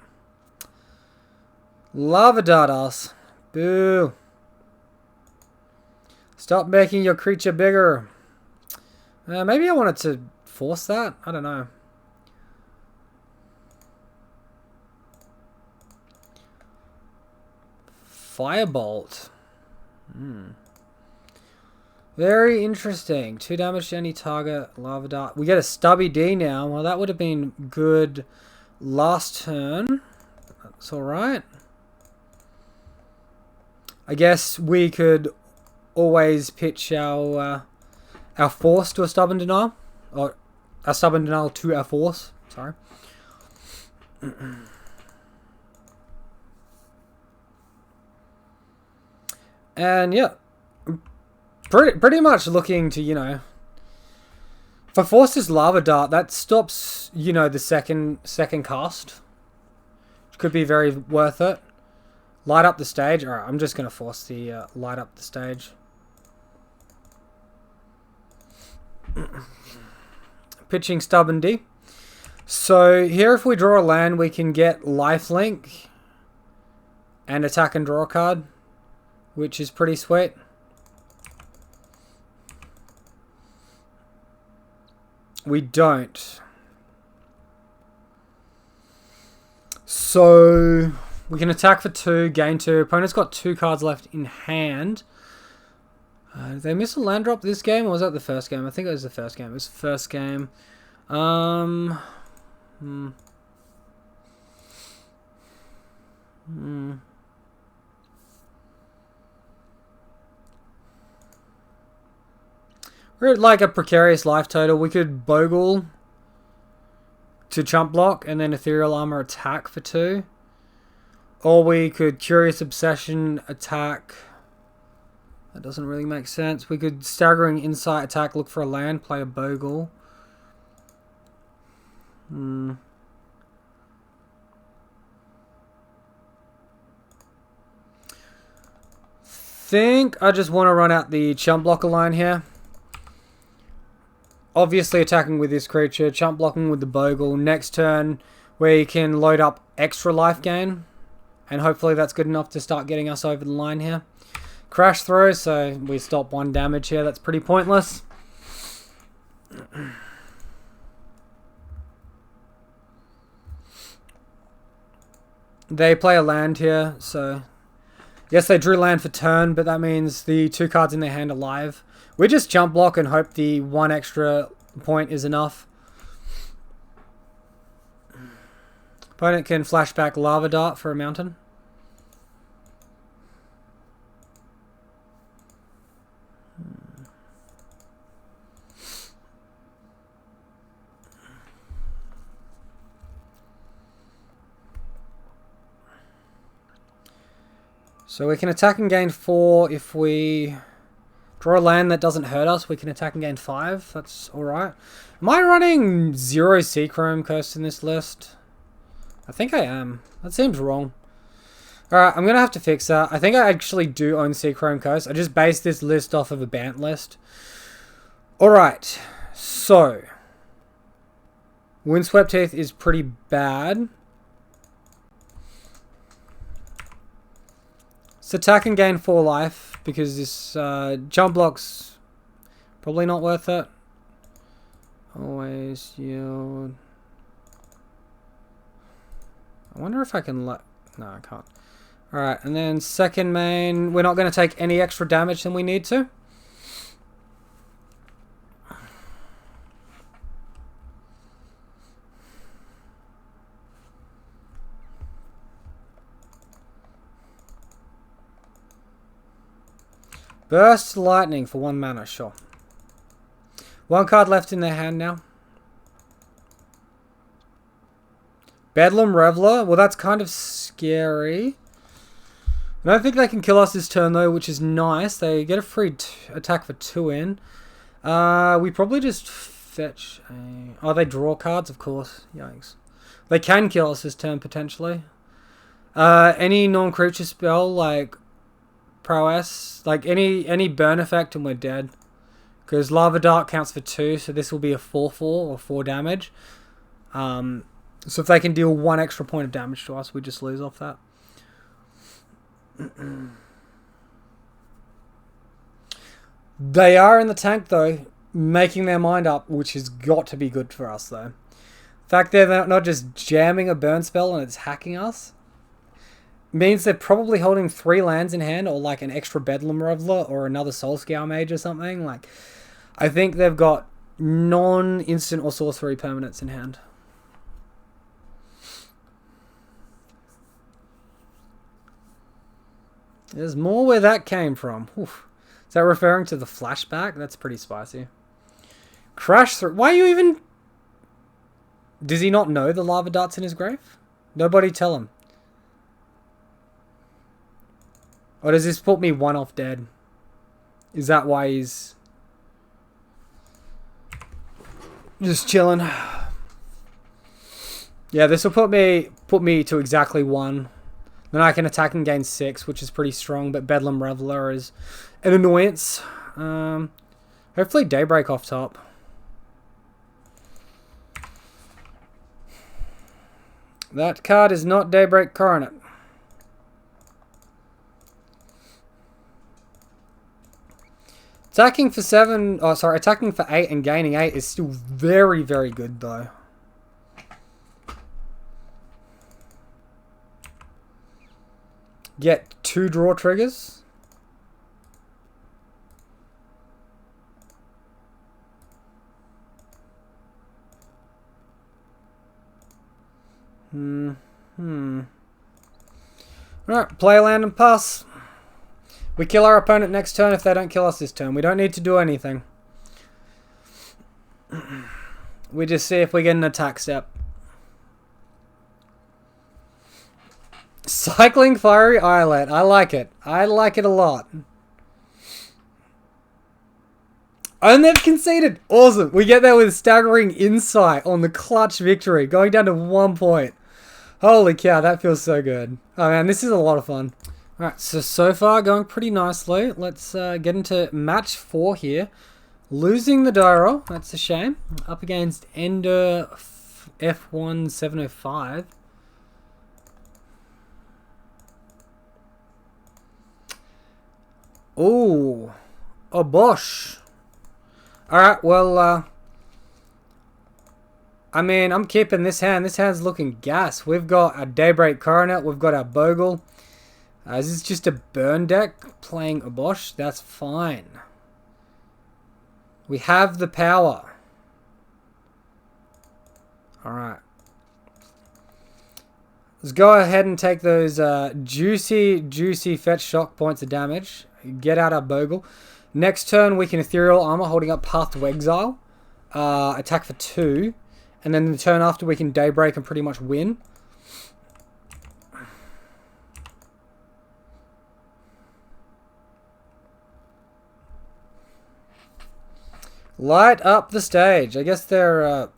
Lava Dardas. Boo. Stop making your creature bigger. Maybe I wanted to force that. I don't know. Firebolt. Very interesting. 2 damage to any target. Lava Dart. We get a stubby D now. Well, that would have been good last turn. That's alright. I guess we could always pitch our force to a stubborn denial. Or a stubborn denial to our force. Sorry. And yeah, pretty much looking to, you know, if I force this Lava Dart, that stops, you know, the second cast. Which could be very worth it. Light up the stage. Alright, I'm just going to force the light up the stage. Pitching Stubborn D. So here if we draw a land, we can get lifelink and attack and draw a card, which is pretty sweet. We don't. So we can attack for 2, gain 2. Opponent's got 2 cards left in hand. Did they miss a land drop this game, or was that the first game? I think it was the first game. It was the first game. We're at like a precarious life total. We could Bogle to chump block and then Ethereal Armor attack for 2. Or we could Curious Obsession attack. That doesn't really make sense. We could Staggering Insight attack, look for a land, play a Bogle. think I just want to run out the chump blocker line here. Obviously attacking with this creature, chump blocking with the Bogle. Next turn, we can load up extra life gain. And hopefully that's good enough to start getting us over the line here. Crash throw, so we stop 1 damage here. That's pretty pointless. They play a land here, so... Yes, they drew land for turn, but that means the 2 cards in their hand are live. We just jump block and hope the 1 extra point is enough. Opponent can flashback Lava Dart for a mountain. So we can attack and gain 4 if we draw a land that doesn't hurt us. We can attack and gain 5. That's alright. Am I running 0 Seachrome Coast in this list? I think I am. That seems wrong. Alright, I'm going to have to fix that. I think I actually do own Seachrome Coast. I just based this list off of a Bant list. Alright, so Windswept Heath is pretty bad. Let's attack and gain 4 life, because this jump block's probably not worth it. Always yield. I wonder if I can let... No, I can't. Alright, and then second main, we're not going to take any extra damage than we need to. Burst Lightning for 1 mana, sure. 1 card left in their hand now. Bedlam Reveler, well that's kind of scary. I don't think they can kill us this turn though, which is nice. They get a free attack for 2 in. We probably just fetch a... Oh, they draw cards, of course. Yikes. They can kill us this turn, potentially. Any non-creature spell, like Prowess, like any burn effect and we're dead. Because Lava Dart counts for 2, so this will be a 4-4 or 4 damage. So if they can deal 1 extra point of damage to us, we just lose off that. They are in the tank though, making their mind up, which has got to be good for us though. The fact they're not just jamming a burn spell and it's hacking us means they're probably holding 3 lands in hand, or like an extra Bedlam Reveler or another Soulscour Mage or something. Like, I think they've got non-instant or sorcery permanents in hand. There's more where that came from. Oof. Is that referring to the flashback? That's pretty spicy. Crash through. Why are you even... Does he not know the Lava Dart's in his grave? Nobody tell him. Or does this put me 1 off dead? Is that why he's... just chilling? Yeah, this will put me to exactly 1. Then I can attack and gain 6, which is pretty strong, but Bedlam Reveler is an annoyance. Hopefully Daybreak off top. That card is not Daybreak Coronet. Attacking for 7, oh sorry, attacking for 8 and gaining 8 is still very, very good though. Get 2 draw triggers. Alright, play land and pass. We kill our opponent next turn if they don't kill us this turn. We don't need to do anything. We just see if we get an attack step. Cycling Fiery Eyelet. I like it. I like it a lot. And they've conceded. Awesome. We get there with staggering insight on the clutch victory. Going down to 1 point. Holy cow, that feels so good. Oh man, this is a lot of fun. Alright, so far going pretty nicely. Let's get into match 4 here. Losing the die roll, that's a shame. Up against Ender F1 705. Ooh, a Bosch. Alright, well, I mean, I'm keeping this hand. This hand's looking gas. We've got a Daybreak Coronet, we've got our Bogle. This is just a burn deck playing a Bosch. That's fine. We have the power. Alright. Let's go ahead and take those juicy fetch shock points of damage. Get out our Bogle. Next turn we can Ethereal Armor holding up Path to Exile. Attack for 2. And then the turn after we can Daybreak and pretty much win. Light up the stage. I guess they're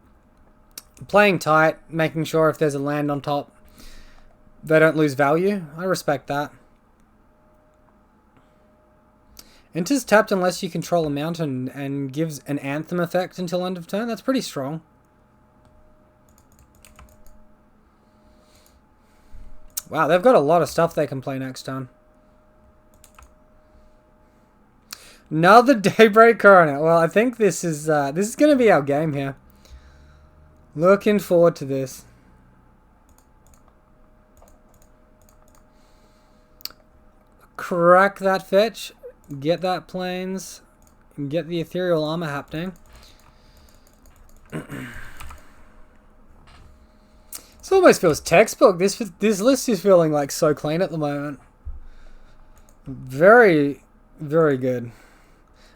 playing tight, making sure if there's a land on top, they don't lose value. I respect that. Enters tapped unless you control a mountain and gives an Anthem effect until end of turn. That's pretty strong. Wow, they've got a lot of stuff they can play next turn. Another Daybreak Coronet. Well, I think this is going to be our game here. Looking forward to this. Crack that fetch. Get that plains. And get the Ethereal Armor happening. This almost feels textbook. This list is feeling like so clean at the moment. Very, very good.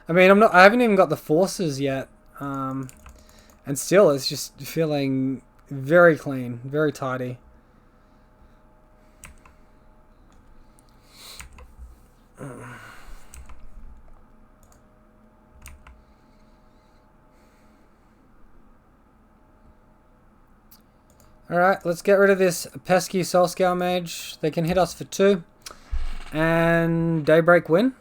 I mean, I haven't even got the forces yet, and still, it's just feeling very clean, very tidy. Alright, let's get rid of this pesky Soulscale Mage. They can hit us for 2. And Daybreak win.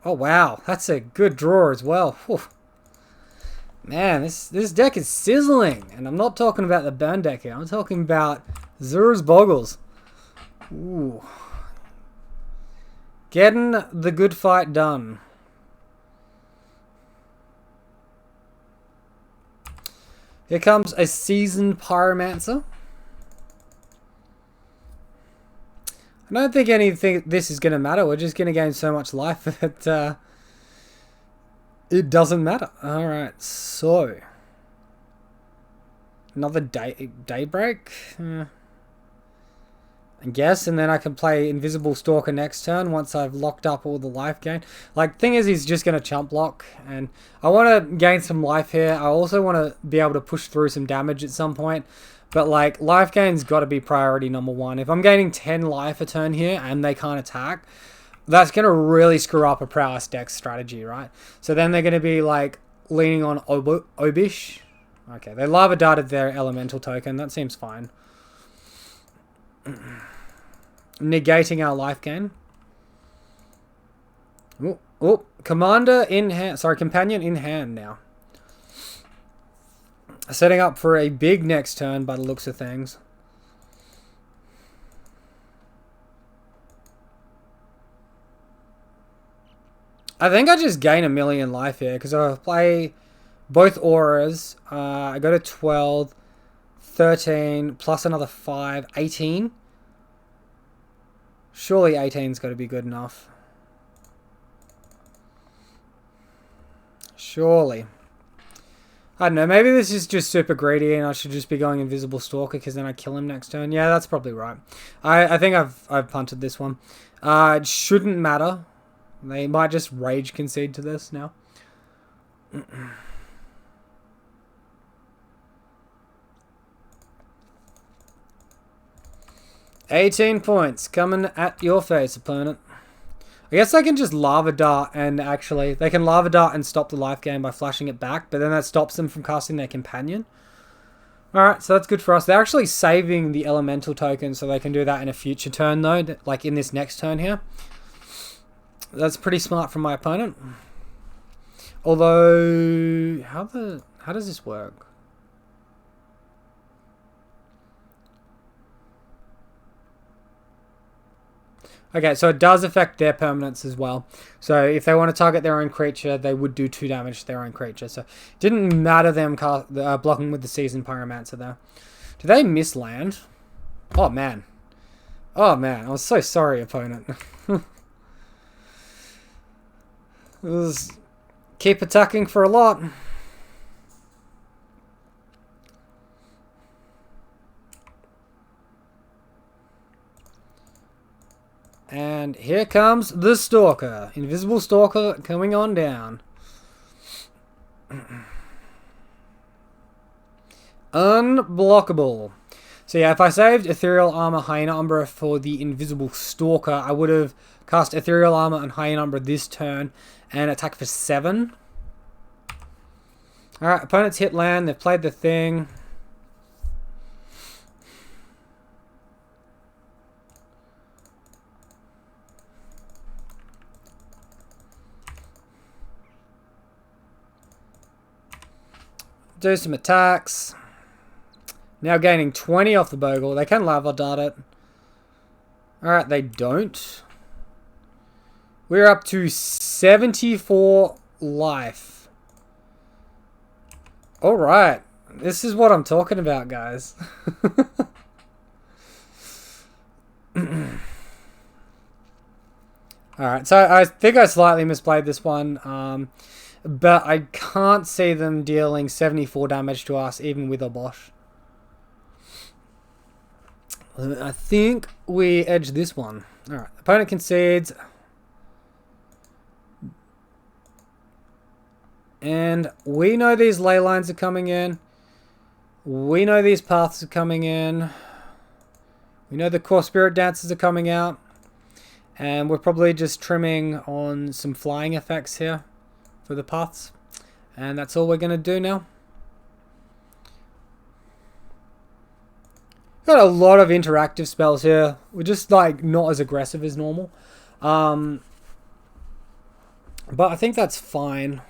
Oh wow, that's a good draw as well. Whew. Man, this deck is sizzling. And I'm not talking about the burn deck here. I'm talking about Zura's Bogles. Ooh. Getting the good fight done. Here comes a Seasoned Pyromancer. I don't think anything this is going to matter. We're just going to gain so much life that it doesn't matter. Alright, so. Another Daybreak? I guess, and then I can play Invisible Stalker next turn once I've locked up all the life gain. Like, thing is, he's just going to chump block, and I want to gain some life here. I also want to be able to push through some damage at some point, but, like, life gain's got to be priority number 1. If I'm gaining 10 life a turn here and they can't attack, that's going to really screw up a Prowess deck strategy, right? So then they're going to be, like, leaning on Obish. Okay, they Lava Darted their Elemental token. That seems fine. Negating our life gain. Oh, Commander in hand. Sorry, Companion in hand now. Setting up for a big next turn by the looks of things. I think I just gain 1,000,000 life here because I play both auras. I go to 12, 13, plus another 5, 18. Surely 18's got to be good enough. Surely. I don't know, maybe this is just super greedy and I should just be going Invisible Stalker because then I kill him next turn. Yeah, that's probably right. I think I've punted this one. It shouldn't matter. They might just rage concede to this now. 18 points coming at your face, opponent. I guess they can just Lava Dart and actually... They can Lava Dart and stop the life gain by flashing it back, but then that stops them from casting their Companion. Alright, so that's good for us. They're actually saving the elemental token so they can do that in a future turn though, like in this next turn here. That's pretty smart from my opponent. Although, how does this work? Okay, so it does affect their permanents as well. So if they want to target their own creature, they would do 2 damage to their own creature. So it didn't matter them blocking with the Seasoned Pyromancer there. Do they miss land? Oh, man. Oh, man. I was so sorry, opponent. Keep attacking for a lot. And here comes the Stalker. Invisible Stalker coming on down. Unblockable. So yeah, if I saved Ethereal Armor, Hyena Umbra for the Invisible Stalker, I would have cast Ethereal Armor and Hyena Umbra this turn and attack for 7. Alright, opponents hit land. They've played the thing. Do some attacks. Now gaining 20 off the Bogle. They can lava dart it. Alright, they don't. We're up to 74 life. Alright. This is what I'm talking about, guys. Alright, so I think I slightly misplayed this one. But I can't see them dealing 74 damage to us, even with a Bosch. I think we edge this one. Alright, opponent concedes. And we know these ley lines are coming in. We know these paths are coming in. We know the core spirit dances are coming out. And we're probably just trimming on some flying effects here for the paths. And that's all we're going to do now. Got a lot of interactive spells here. We're just like not as aggressive as normal. But I think that's fine.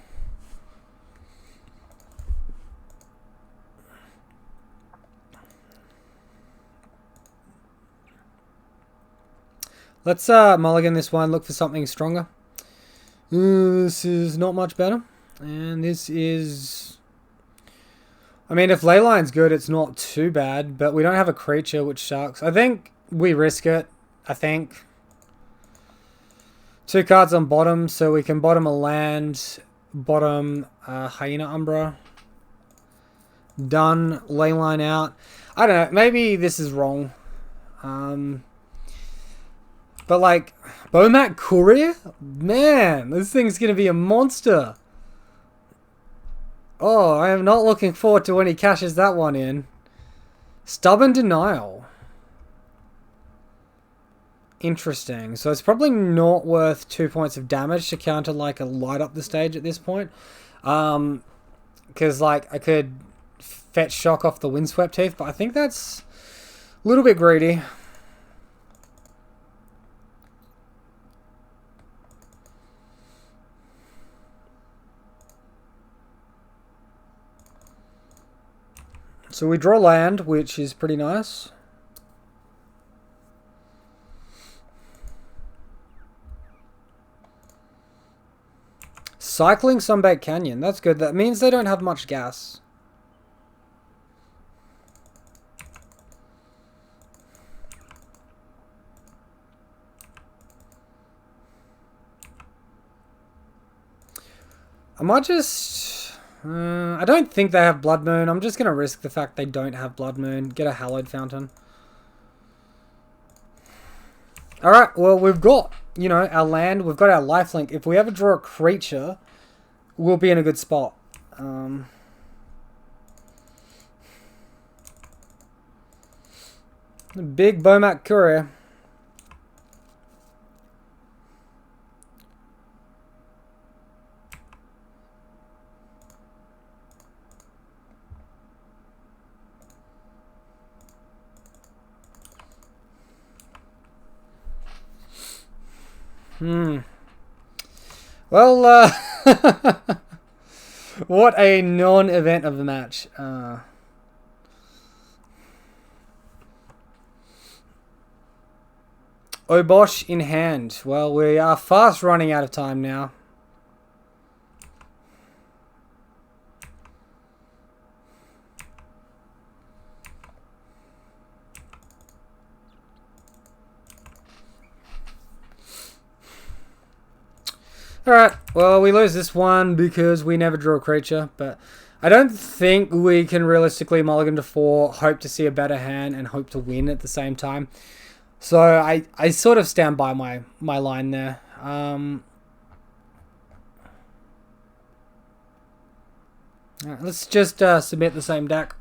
Let's mulligan this one, look for something stronger. This is not much better. And this is... I mean, if Leyline's good, it's not too bad. But we don't have a creature, which sucks. I think we risk it. I think. 2 cards on bottom, so we can bottom a land. Bottom Hyena Umbra. Done. Leyline out. I don't know. Maybe this is wrong. But like, Bomat Courier? Man, this thing's going to be a monster. Oh, I am not looking forward to when he cashes that one in. Stubborn Denial. Interesting. So it's probably not worth 2 points of damage to counter like a light up the stage at this point. Because like I could fetch shock off the Windswept Teeth, but I think that's a little bit greedy. So we draw land, which is pretty nice. Cycling Sunbaked Canyon. That's good. That means they don't have much gas. I might just... I don't think they have Blood Moon. I'm just going to risk the fact they don't have Blood Moon. Get a Hallowed Fountain. Alright, well, we've got, you know, our land. We've got our lifelink. If we ever draw a creature, we'll be in a good spot. Big Bomat Courier. Well, what a non-event of the match. Obosh in hand. Well, we are fast running out of time now. Alright, well, we lose this one because we never drew a creature, but I don't think we can realistically mulligan to 4, hope to see a better hand, and hope to win at the same time. So I sort of stand by my line there. Alright, let's just submit the same deck.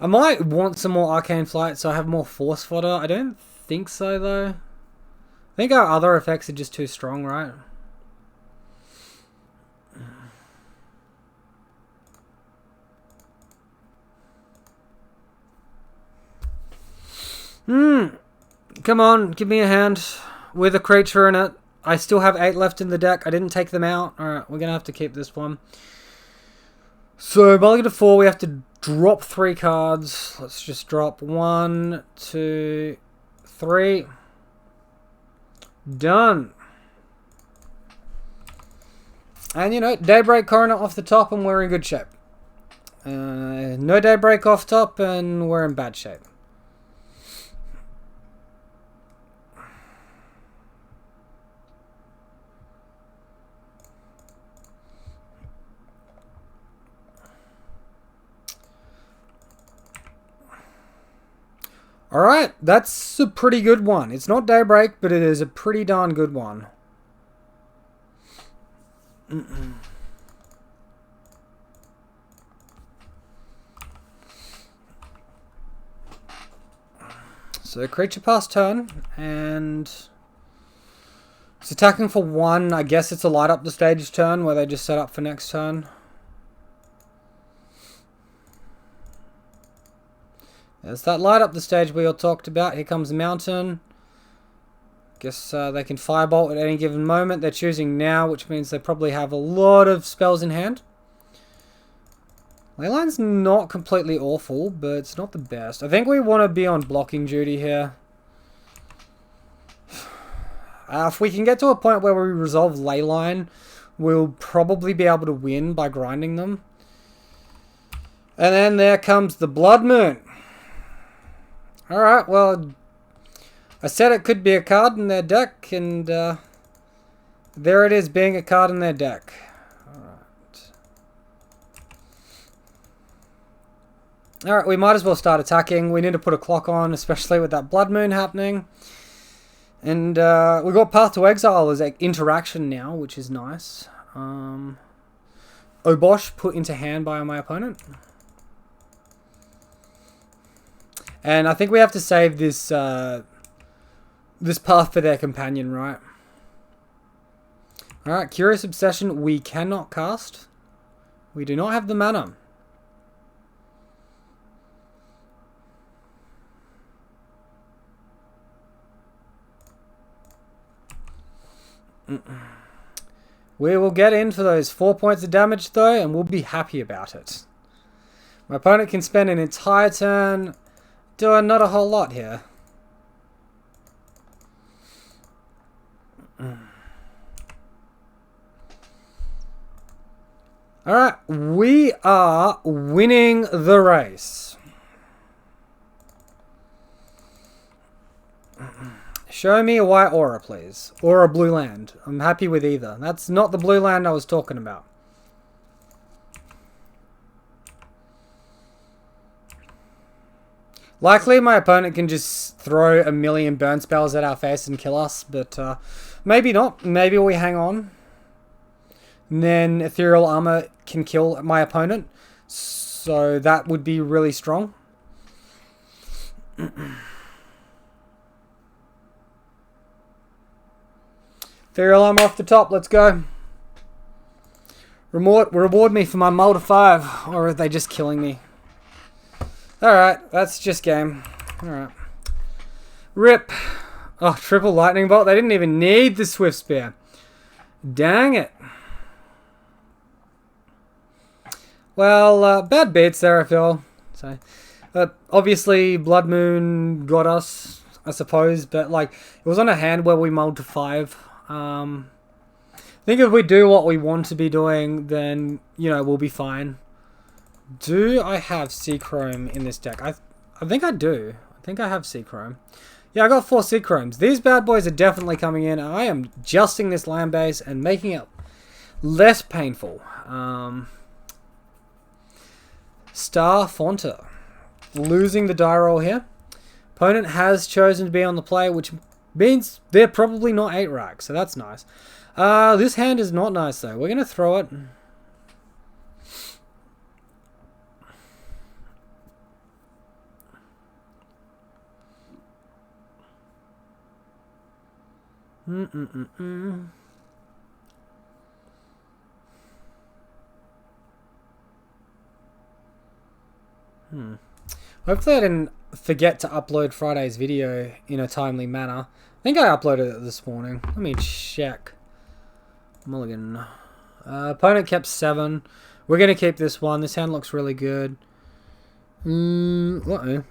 I might want some more Arcane Flight so I have more Force Fodder. I don't think so, though. I think our other effects are just too strong, right? Come on, give me a hand with a creature in it. I still have 8 left in the deck. I didn't take them out. Alright, we're going to have to keep this one. So, mulligan to 4, we have to drop 3 cards. Let's just drop 1, 2, 3. Done. And, you know, Daybreak Coroner off the top and we're in good shape. No Daybreak off top and we're in bad shape. Alright, that's a pretty good one. It's not Daybreak, but it is a pretty darn good one. So, creature pass turn, and it's attacking for 1. I guess it's a light up the stage turn, where they just set up for next turn. There's that light up the stage we all talked about. Here comes the mountain. Guess they can firebolt at any given moment. They're choosing now, which means they probably have a lot of spells in hand. Leyline's not completely awful, but it's not the best. I think we want to be on blocking duty here. If we can get to a point where we resolve Leyline, we'll probably be able to win by grinding them. And then there comes the Blood Moon. Alright, well, I said it could be a card in their deck, and there it is being a card in their deck. Alright, we might as well start attacking. We need to put a clock on, especially with that Blood Moon happening. And we've got Path to Exile as an interaction now, which is nice. Obosh put into hand by my opponent. And I think we have to save this this path for their companion, right? Alright, Curious Obsession we cannot cast. We do not have the mana. We will get in for those 4 points of damage though, and we'll be happy about it. My opponent can spend an entire turn doing not a whole lot here. Alright, we are winning the race. Show me a white aura, please. Or a blue land. I'm happy with either. That's not the blue land I was talking about. Likely my opponent can just throw a million burn spells at our face and kill us, but maybe not. Maybe we hang on. And then Ethereal Armor can kill my opponent, so that would be really strong. Ethereal Armor off the top, let's go. Reward me for my mull to 5, or are they just killing me? Alright, that's just game. Alright. RIP. Oh, triple lightning bolt. They didn't even need the swift spear. Dang it. Well, bad beats there, I feel. So, obviously, Blood Moon got us, I suppose. But, like, it was on a hand where we mulled to 5. I think if we do what we want to be doing, then, you know, we'll be fine. Do I have Sea-Chrome in this deck? I think I do. I think I have Sea-Chrome. Yeah, I got 4 Sea-Chromes. These bad boys are definitely coming in. I am adjusting this land base and making it less painful. Star Fonta. Losing the die roll here. Opponent has chosen to be on the play, which means they're probably not 8 racks, so that's nice. This hand is not nice, though. We're going to throw it. Hopefully I didn't forget to upload Friday's video in a timely manner. I think I uploaded it this morning. Let me check. Mulligan. Opponent kept 7. We're going to keep this one. This hand looks really good. Uh-oh.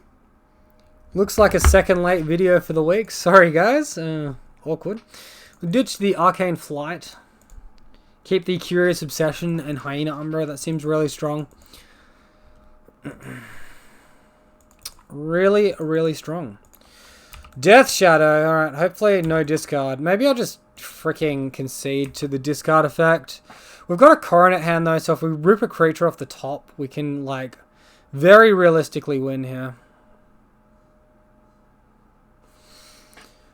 Looks like a second late video for the week. Sorry, guys. Awkward. We'll ditch the Arcane Flight. Keep the Curious Obsession and Hyena Umbra. That seems really strong. Really, really strong. Death Shadow. Alright, hopefully no discard. Maybe I'll just freaking concede to the discard effect. We've got a Coronet hand though, so if we rip a creature off the top, we can, like, very realistically win here.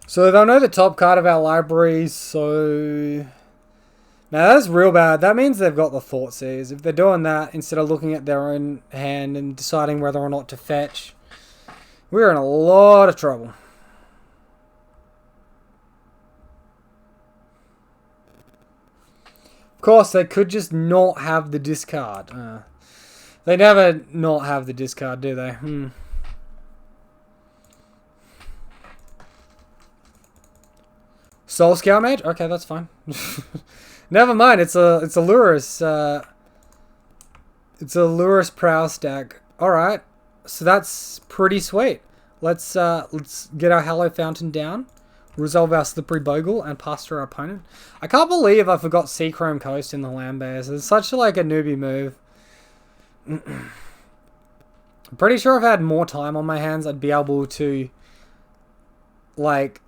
So they'll know the top card of our library, so... Now that's real bad. That means they've got the Thoughtseize. If they're doing that, instead of looking at their own hand and deciding whether or not to fetch, we're in a lot of trouble. Of course, they could just not have the discard. They never not have the discard, do they? Soul Scout Mage? Okay, that's fine. Never mind, it's a Lurrus. It's a Lurrus Prowess deck. Alright. So that's pretty sweet. Let's get our Hallow Fountain down. Resolve our Slippery Bogle and pass through our opponent. I can't believe I forgot Sea-Chrome Coast in the land base. It's such like a newbie move. I'm pretty sure if I had more time on my hands, I'd be able to, like,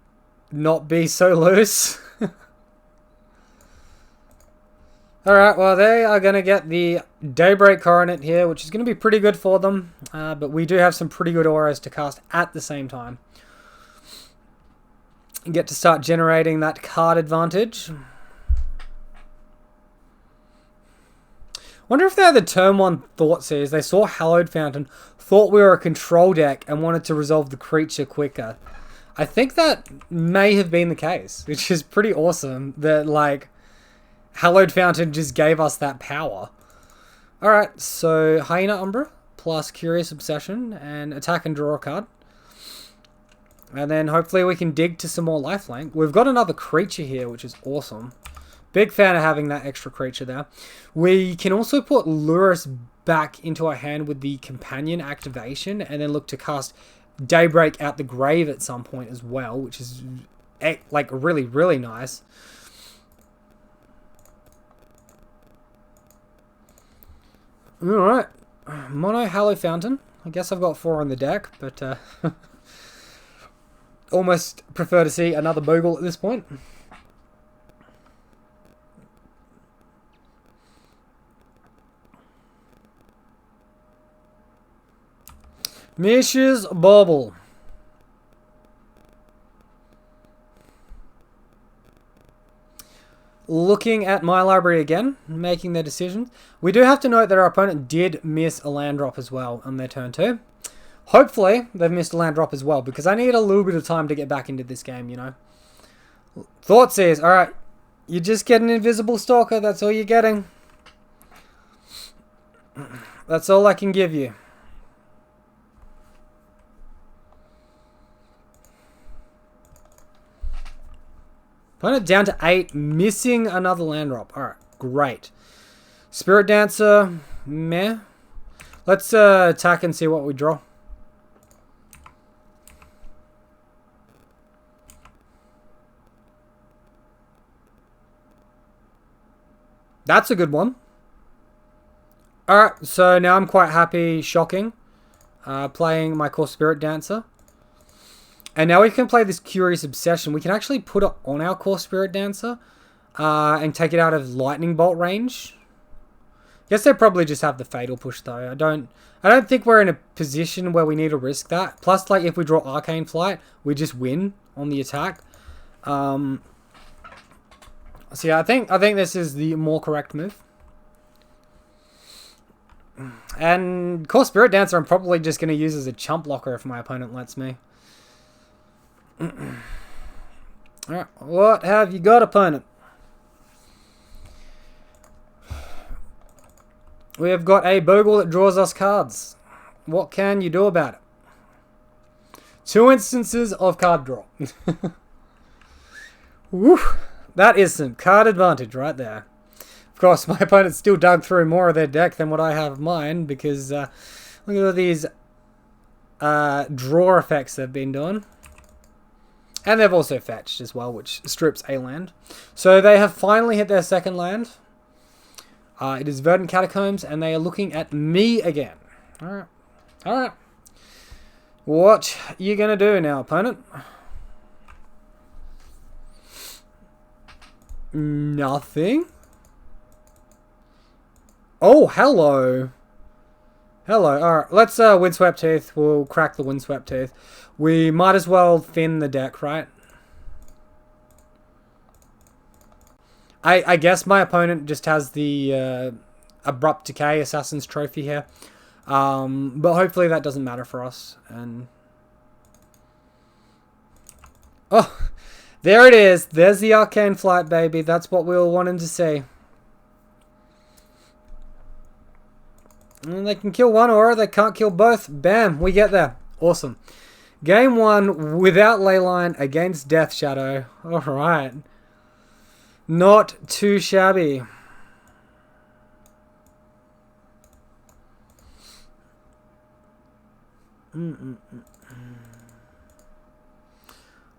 not be so loose. Alright, well, they are going to get the Daybreak Coronet here, which is going to be pretty good for them. But we do have some pretty good auras to cast at the same time. And get to start generating that card advantage. Wonder if they had the turn 1 Thoughtseize. They saw Hallowed Fountain, thought we were a control deck, and wanted to resolve the creature quicker. I think that may have been the case, which is pretty awesome that, like, Hallowed Fountain just gave us that power. Alright, so Hyena Umbra plus Curious Obsession and attack and draw a card. And then hopefully we can dig to some more lifelink. We've got another creature here, which is awesome. Big fan of having that extra creature there. We can also put Lurrus back into our hand with the Companion activation and then look to cast Daybreak out the grave at some point as well, which is, like, really, really nice. Alright. Mono Hallow Fountain. I guess I've got 4 on the deck, but almost prefer to see another Bogle at this point. Mish's Bauble. Looking at my library again, making their decisions. We do have to note that our opponent did miss a land drop as well on their turn 2. Hopefully, they've missed a land drop as well, because I need a little bit of time to get back into this game, you know. Thoughtseize, alright. You just get an Invisible Stalker, that's all you're getting. That's all I can give you. Opponent down to 8, missing another land drop. Alright, great. Spirit Dancer, meh. Let's attack and see what we draw. That's a good one. Alright, so now I'm quite happy shocking. Playing my core Spirit Dancer. And now we can play this Curious Obsession. We can actually put it on our core Spirit Dancer. And take it out of Lightning Bolt range. Guess they probably just have the Fatal Push though. I don't think we're in a position where we need to risk that. Plus, like, if we draw Arcane Flight, we just win on the attack. So yeah, I think this is the more correct move. And core Spirit Dancer, I'm probably just going to use as a chump blocker if my opponent lets me. Alright, what have you got, opponent? We have got a Bogle that draws us cards. What can you do about it? 2 instances of card draw. Woo! That is some card advantage right there. Of course, my opponent still dug through more of their deck than what I have of mine, because look at all these draw effects they've been doing. And they've also fetched as well, which strips a land. So they have finally hit their second land. It is Verdant Catacombs, and they are looking at me again. Alright. Alright. What you gonna do now, opponent? Nothing? Oh, hello. Hello. Alright, let's Windswept Tooth. We'll crack the Windswept Tooth. We might as well thin the deck, right? I guess my opponent just has the Abrupt Decay Assassin's Trophy here. But hopefully that doesn't matter for us. And oh, there it is. There's the Arcane Flight, baby. That's what we were wanting to see. And they can kill one aura, they can't kill both. Bam, we get there. Awesome. Game 1 without Leyline against Death Shadow. Alright. Not too shabby.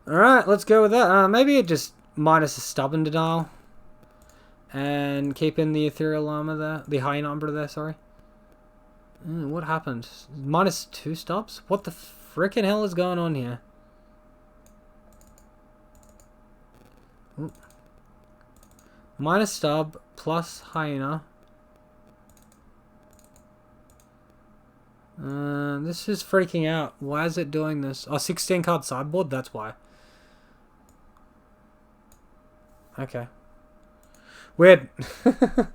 Alright, let's go with that. Maybe it just minus a Stubborn Denial. And keep in the Ethereal Armor there. The Hyena Umbra there, sorry. What happened? Minus 2 stops? What the frickin' hell is going on here? Ooh. Minus stub plus Hyena. This is freaking out. Why is it doing this? Oh, 16 card sideboard? That's why. Okay. Weird. I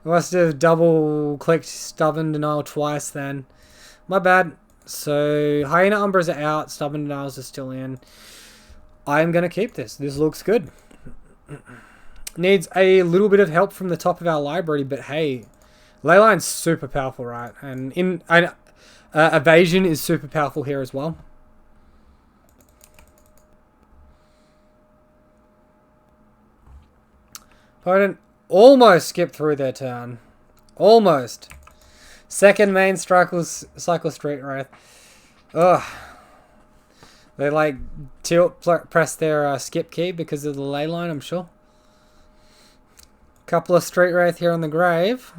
must have double clicked Stubborn Denial twice then. My bad. So, Hyena Umbras are out. Stubborn Denials are still in. I'm going to keep this. This looks good. Needs a little bit of help from the top of our library, but hey, Leyline's super powerful, right? And Evasion is super powerful here as well. Opponent almost skipped through their turn. Almost. Second main cycle Street Wraith. Ugh. They like press their skip key because of the Leyline, I'm sure. Couple of Street Wraith here on the grave.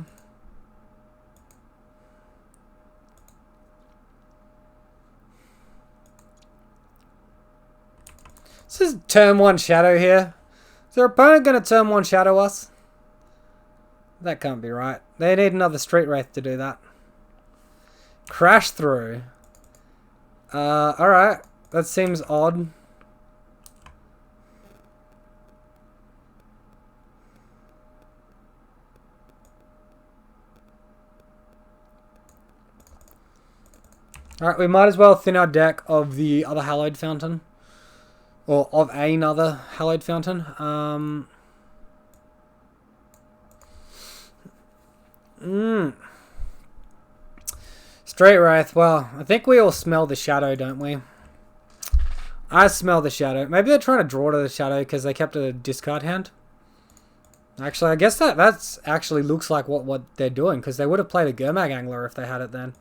This is turn 1 shadow here. Is their opponent going to turn 1 shadow us? That can't be right. They need another Street Wraith to do that. Crash through. Alright. That seems odd. Alright, we might as well thin our deck of the other Hallowed Fountain. Or of another Hallowed Fountain. Straight Wraith. Well, I think we all smell the shadow, don't we? I smell the shadow. Maybe they're trying to draw to the shadow because they kept a discard hand. Actually, I guess that's actually looks like what they're doing, because they would have played a Gurmag Angler if they had it then.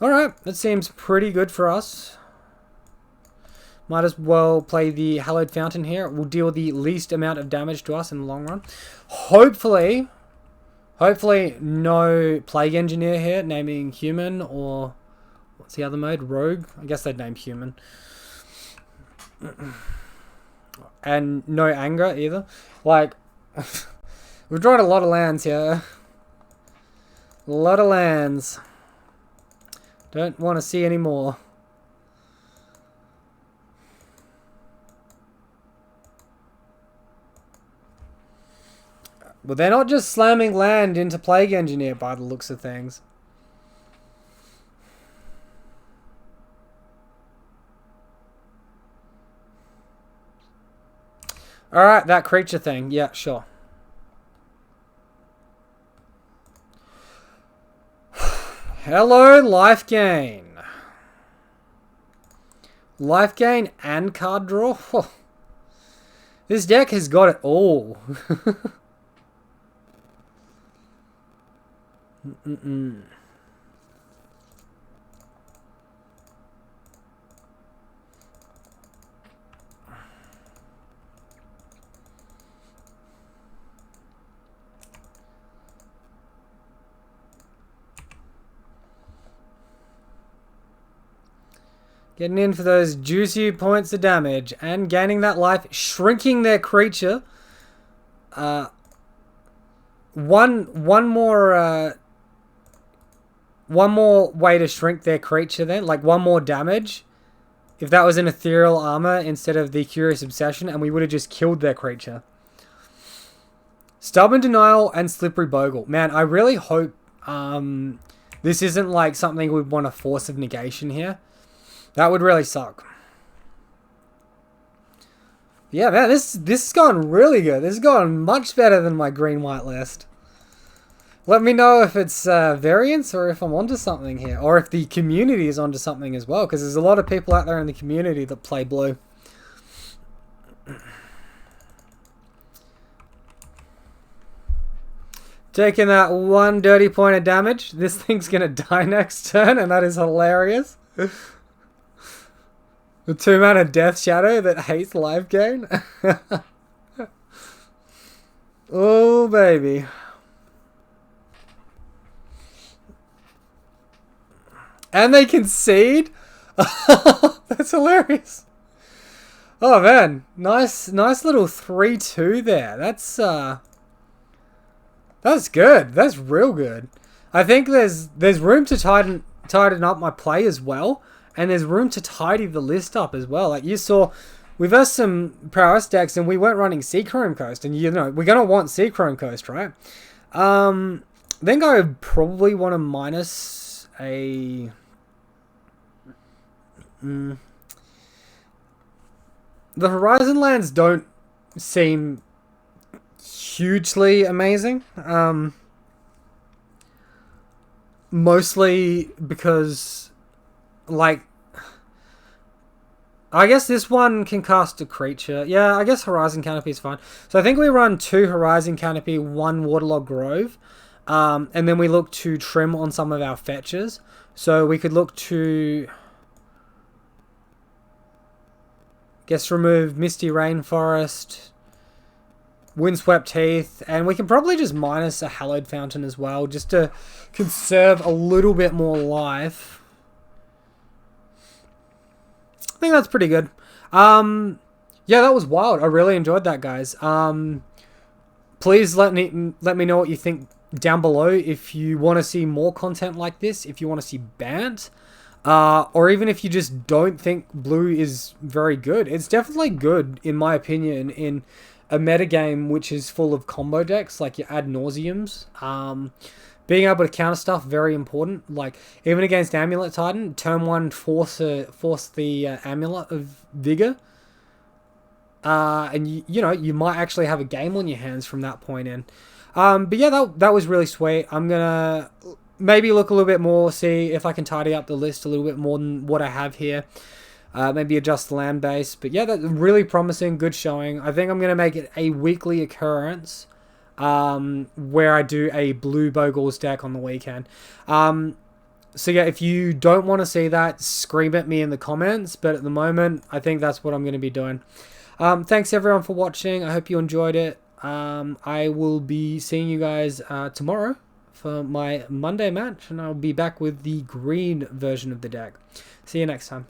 Alright, that seems pretty good for us. Might as well play the Hallowed Fountain here. It will deal the least amount of damage to us in the long run. Hopefully no Plague Engineer here, naming Human, or what's the other mode? Rogue? I guess they'd name Human. And no Anger either. Like, we've drawn a lot of lands here. A lot of lands. Don't want to see any more. But they're not just slamming land into Plague Engineer by the looks of things. Alright, that creature thing. Yeah, sure. Hello, life gain. Life gain and card draw? This deck has got it all. Getting in for those juicy points of damage and gaining that life, shrinking their creature. One more way to shrink their creature then, like one more damage. If that was an Ethereal Armor instead of the Curious Obsession, and we would have just killed their creature. Stubborn Denial and Slippery Bogle. Man, I really hope this isn't like something we'd want a Force of Negation here. That would really suck. Yeah, man, this has gone really good. This has gone much better than my green-white list. Let me know if it's variance or if I'm onto something here. Or if the community is onto something as well. Because there's a lot of people out there in the community that play blue. Taking that one dirty point of damage. This thing's going to die next turn, and that is hilarious. The 2-mana Death Shadow that hates life gain. Oh, baby. And they concede? That's hilarious. Oh, man. Nice little 3-2 there. That's good. That's real good. I think there's room to tighten up my play as well. And there's room to tidy the list up as well. Like you saw, we versed some Prowess decks and we weren't running Seachrome Coast. And you know, we're going to want Seachrome Coast, right? Then I would probably want to minus a... The Horizon lands don't seem hugely amazing. Mostly because... like, I guess this one can cast a creature. Yeah, I guess Horizon Canopy is fine. So I think we run 2 Horizon Canopy, 1 Waterlogged Grove. And then we look to trim on some of our fetches. So we could look to... guess remove Misty Rainforest, Windswept Heath, and we can probably just minus a Hallowed Fountain as well, just to conserve a little bit more life. I think that's pretty good. Yeah, that was wild. I really enjoyed that, guys. Please let me know what you think down below. If you want to see more content like this, if you want to see Bant, or even if you just don't think blue is very good. It's definitely good, in my opinion, in a metagame which is full of combo decks, like your ad nauseums. Being able to counter stuff, very important. Like, even against Amulet Titan, turn 1, force the Amulet of Vigor. And, you know, you might actually have a game on your hands from that point in. But yeah, that was really sweet. I'm going to maybe look a little bit more, see if I can tidy up the list a little bit more than what I have here. maybe adjust the land base. But yeah, that's really promising, good showing. I think I'm going to make it a weekly occurrence where I do a blue Bogles deck on the weekend. So yeah, if you don't want to see that, scream at me in the comments. But at the moment, I think that's what I'm going to be doing. Thanks everyone for watching. I hope you enjoyed it. I will be seeing you guys tomorrow for my Monday match, and I'll be back with the green version of the deck. See you next time.